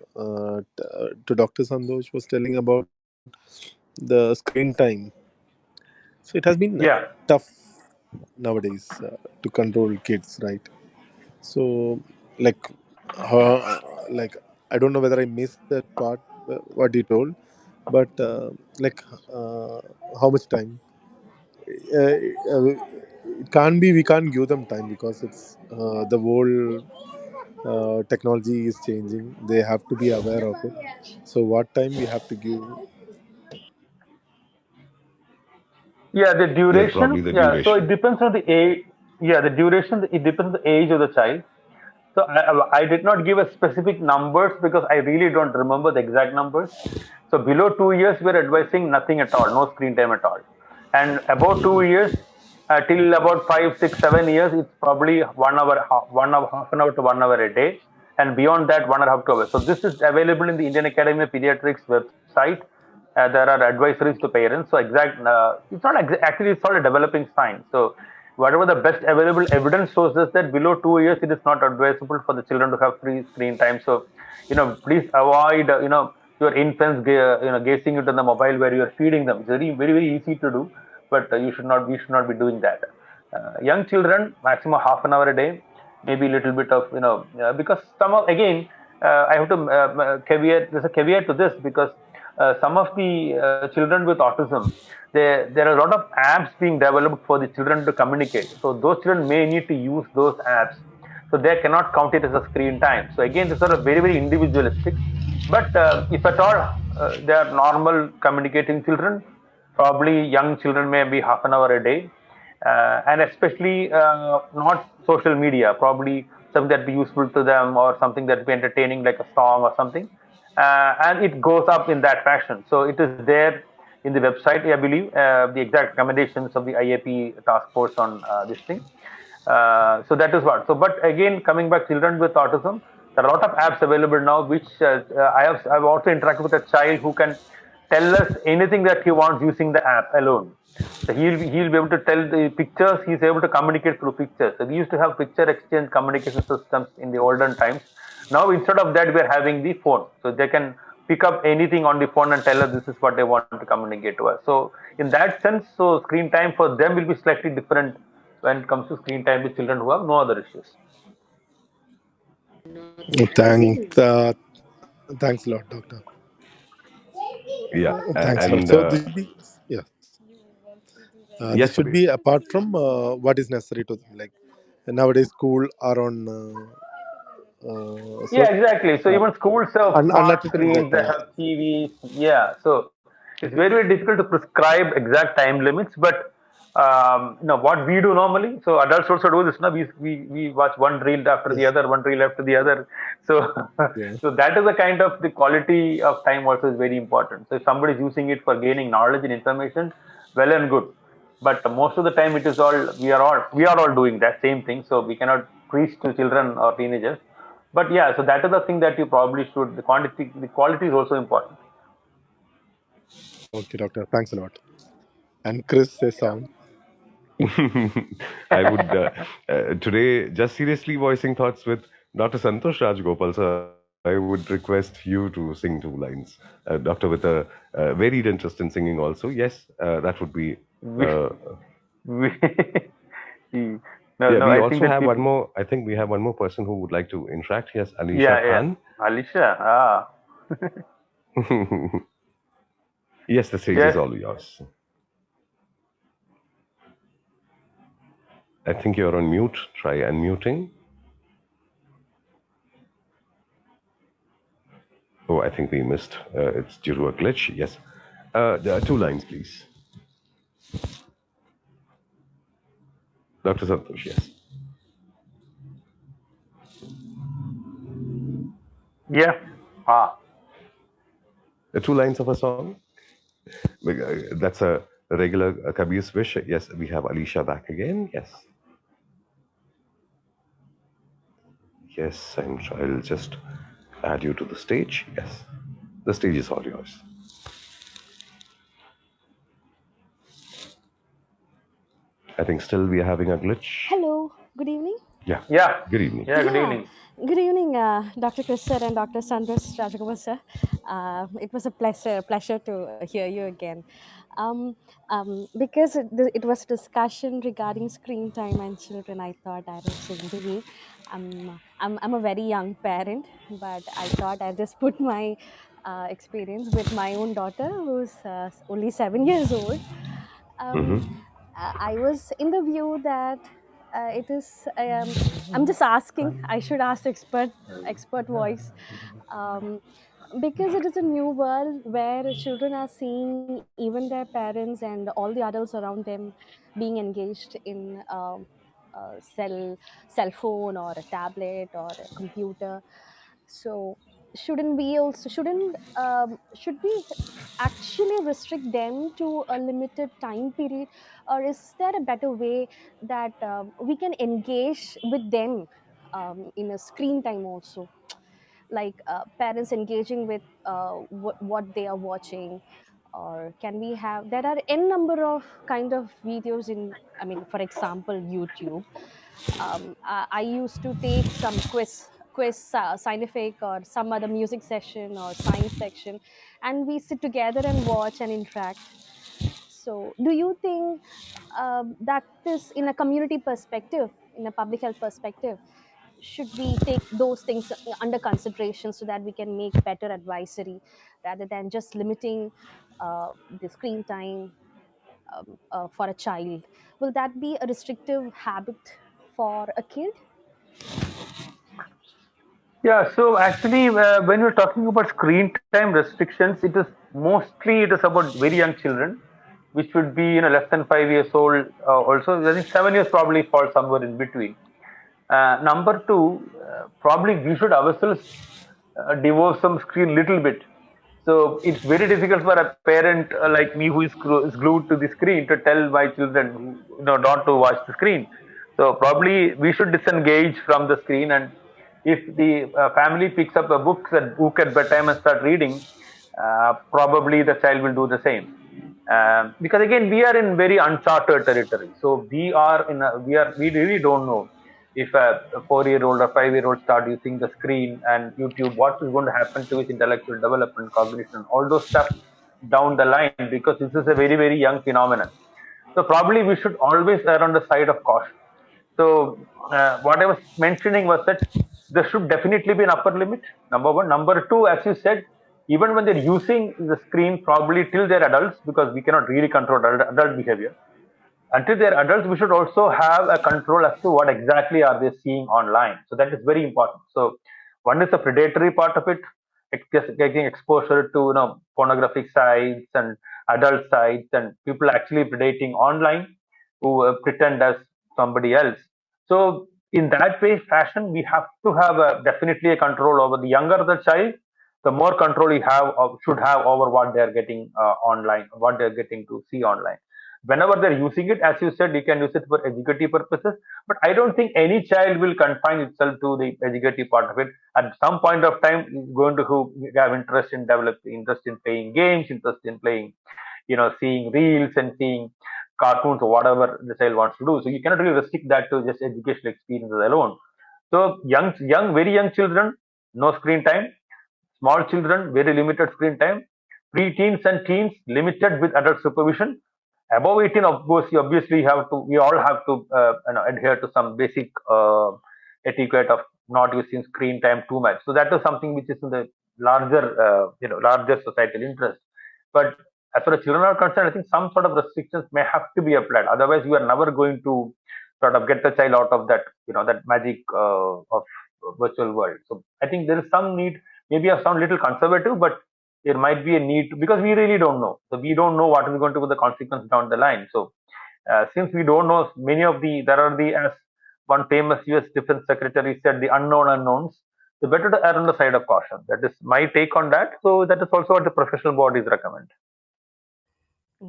Doctor Santosh was telling about the screen time. So it has been Yeah. tough nowadays to control kids, right? So, like, like I don't know whether I missed that part what you told, but uh, how much time? It can't be. We can't give them time because it's the whole technology is changing. They have to be aware of it. So, what time we have to give? Yeah, the Yeah, probably duration. the Yeah, so it duration. depends on the age. Yeah, the duration. It depends on the age of the child. So I did not give a specific numbers because I really don't remember the exact numbers. So below 2 years, we're advising nothing at all, no screen time at all. And above 2 years, till about 5, 6, 7 years, it's probably 1 hour, 1 hour, half an hour to 1 hour a day, and beyond that, 1.5 to 2 hours. So this is available in the Indian Academy of Pediatrics website. There are advisories to parents. So it's not actually, it's not a developing science. So whatever the best available evidence shows us that below 2 years, it is not advisable for the children to have free screen time. So please avoid your infants gazing into the mobile where you are feeding them. It's very easy to do, but we should not be doing that. Young children, maximum half an hour a day, maybe a little bit of because some of, again, I have to caveat. There's a caveat to this, because some of the children with autism, there are a lot of apps being developed for the children to communicate. So those children may need to use those apps, so they cannot count it as a screen time. So again, this is sort of very individualistic. But if at all they are normal communicating children, probably young children may be half an hour a day, and especially not social media, probably something that be useful to them, or something that be entertaining, like a song or something, and it goes up in that fashion. So it is there in the website, I believe, the exact recommendations of the IAP task force on this thing. So that is what. So, but again, coming back, children with autism, there are a lot of apps available now, which I've also interacted with a child who can tell us anything that he wants using the app alone. So he'll be able to tell the pictures. He's able to communicate through pictures. So we used to have picture exchange communication systems in the olden times. Now instead of that, we're having the phone, so they can pick up anything on the phone and tell us this is what they want to communicate to us. So in that sense, so screen time for them will be slightly different when it comes to screen time with children who have no other issues. Thanks a lot, doctor. Yeah, Thanks a lot. and So this should be, yes. This yes, should Abhi. be apart from what is necessary to them. Like nowadays, school are on Yeah, so exactly. So even schools have smart unattended screens, they data. have TVs. Yeah, so it's very difficult to prescribe exact time limits. But what we do normally. So adults also do this. No, we watch one reel after the Yes. other, one reel after the other. So Yeah. so that is the kind of the quality of time also is very important. So if somebody is using it for gaining knowledge and information, well and good. But most of the time, it is all we are all doing that same thing. So we cannot preach to children or teenagers. But yeah, so that is the thing that you probably should. The quality is also important. Okay, doctor. Thanks a lot. And Chris says Yeah. song. I would today just seriously voicing thoughts with Dr. Santosh Rajgopal. So I would request you to sing 2 lines, Doctor, with a varied interest in singing. Also, yes, that would be. we, Uh, we, no, yeah, no. we I think also that have one people. more. I think we have one more person who would like to interact. Yes, Alicia Yeah. Khan. Alicia. Ah. Yes, the stage is Yes. all yours. I think you're on mute. Try unmuting. Oh, I think we missed. It's due to a glitch. Yes. There are 2 lines, please. Dr. Santosh, yes. Yeah. Ah. The 2 lines of a song. That's a regular Kabir's wish. Yes, we have Alicia back again. Yes. Yes, I'll just add you to the stage. Yes. The stage is all yours. I think still we are having a glitch. Hello, good evening. Yeah. Yeah. Good evening. Yeah. Good Yeah, evening. good evening, Dr. Kriss sir and Dr. Sandras Rajagopal sir. It was a pleasure to hear you again. Because it was a discussion regarding screen time and children, I thought I would sing to me. I'm a very young parent, but I thought I'd just put my experience with my own daughter, who's only 7 years old. Um, I was in the view that it is. I'm just asking. I should ask expert voice, um, because it is a new world where children are seeing even their parents and all the adults around them being engaged in a cell phone or a tablet or a computer. So. shouldn't we also shouldn't should we actually restrict them to a limited time period, or is there a better way that we can engage with them in a screen time also, like parents engaging with what they are watching? Or can we have, there are n number of kind of videos in, I mean, for example, YouTube. I used to take some quiz scientific or some other music session or science section, and we sit together and watch and interact. So do you think that is, in a community perspective, in a public health perspective, should we take those things under consideration so that we can make better advisory rather than just limiting the screen time for a child? Will that be a restrictive habit for a kid? Yeah, so actually, when you're talking about screen time restrictions, it is about very young children, which would be less than 5 years old. Also, I think 7 years probably falls somewhere in between. Number two, probably we should ourselves divorce some screen little bit. So it's very difficult for a parent like me who is glued to the screen to tell my children not to watch the screen. So probably we should disengage from the screen, and if the family picks up a book at bedtime and start reading, probably the child will do the same. Because again, we are in very uncharted territory. So we really don't know if a 4-year-old or 5-year-old start using the screen and YouTube, what is going to happen to his intellectual development, cognition, all those stuff down the line, because this is a very, very young phenomenon. So probably we should always err on the side of caution. So what I was mentioning was that there should definitely be an upper limit. Number one. Number two, as you said, even when they're using the screen, probably till they're adults, because we cannot really control adult behavior. Until they're adults, we should also have a control as to what exactly are they seeing online. So that is very important. So one is the predatory part of it, getting exposure to pornographic sites and adult sites, and people actually predating online who pretend as somebody else. So in that way, fashion, we have to have definitely a control over. The younger the child, the more control you have should have over what they are getting online, what they are getting to see online. Whenever they're using it, as you said, you can use it for educative purposes, but I don't think any child will confine itself to the educative part of it. At some point of time, is going to have interest in developing, interest in playing games, interest in playing, seeing reels and seeing cartoons or whatever the child wants to do. So you cannot really restrict that to just educational experiences alone. So very young children, no screen time. Small children, very limited screen time. Pre-teens and teens, limited with adult supervision. Above 18, of course, we all have to adhere to some basic etiquette of not using screen time too much. So that is something which is in the larger societal interest. But as far as children are concerned, I think some sort of restrictions may have to be applied. Otherwise, you are never going to sort of get the child out of that, that magic of virtual world. So I think there is some need. Maybe I sound a little conservative, but there might be a need because we really don't know. So we don't know what is going to be the consequence down the line. So since we don't know, there are as one famous US defense secretary said, the unknown unknowns. So better to err on the side of caution. That is my take on that. So that is also what the professional bodies recommend.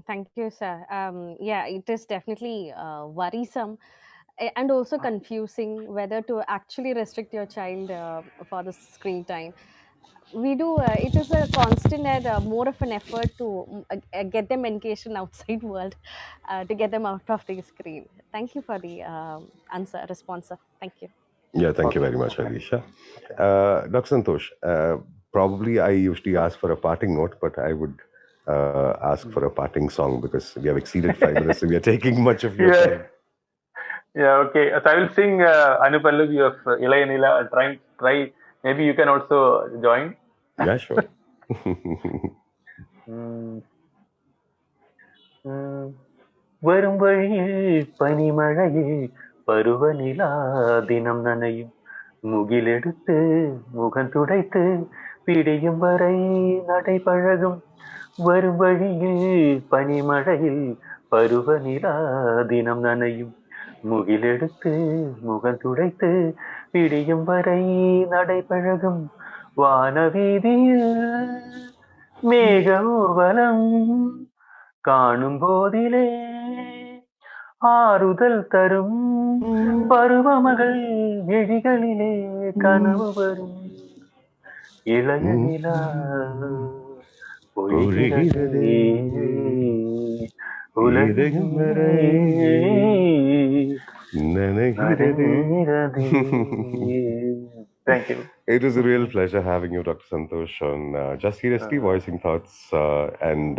Thank you, sir. Yeah, it is definitely worrisome and also confusing whether to actually restrict your child for the screen time. We do, it is a constant and more of an effort to get them engaged in outside world, to get them out of the screen. Thank you for the response, sir. Thank you. Yeah, thank you Okay. very much, Okay. Alisha. Okay. Dr. Santosh, probably I usually ask for a parting note, but I would ask for a parting song because we have exceeded 5 minutes and we are taking much of your Yeah. time. Yeah. Okay. So I will sing Anupallavi of Ilaya Nila. I'll try. Maybe you can also join. Yeah, sure. Mm, mm. வரும் வழியில் பனிமழையில் பருவநிலா தினம் நனையும் முகிலெடுத்து முகம் துடைத்து பிடியும் வரை நடைபழகும் வரும் வழியில் பனிமழையில் பருவநிலா தினம் நனையும் முகிலெடுத்து முகம் துடைத்து பிடியும் வரை நடைபழகும் வானவீதியில் மேக ஊர்வலம் காணும் போதிலே ஆறுதல் தரும் பருவமகள் விழிகளிலே கனவு வரும் இளைய நிலா பொழிகிறதே பொழிகிறதே இதயம் உலகிலே வரை நனைகிறதே. நனைகிறதே. Thank you. It was a real pleasure having you, Dr. Santosh, on Just Seriously Voicing Thoughts, and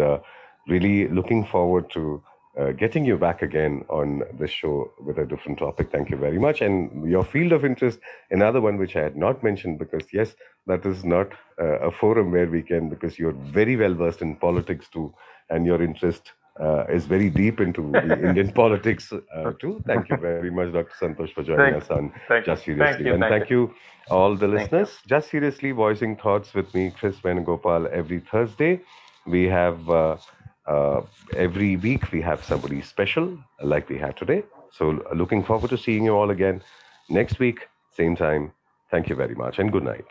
really looking forward to getting you back again on this show with a different topic. Thank you very much. And your field of interest, another one which I had not mentioned, because yes, that is not a forum where we can, because you're very well versed in politics too, and your interest is very deep into the Indian politics too. Thank you very much, Dr. Santosh, for joining us on Just Seriously. And thank you, all the listeners. Just Seriously Voicing Thoughts with me, Kriss Venugopal, every Thursday. We have every week we have somebody special like we have today. So looking forward to seeing you all again next week, same time. Thank you very much and good night.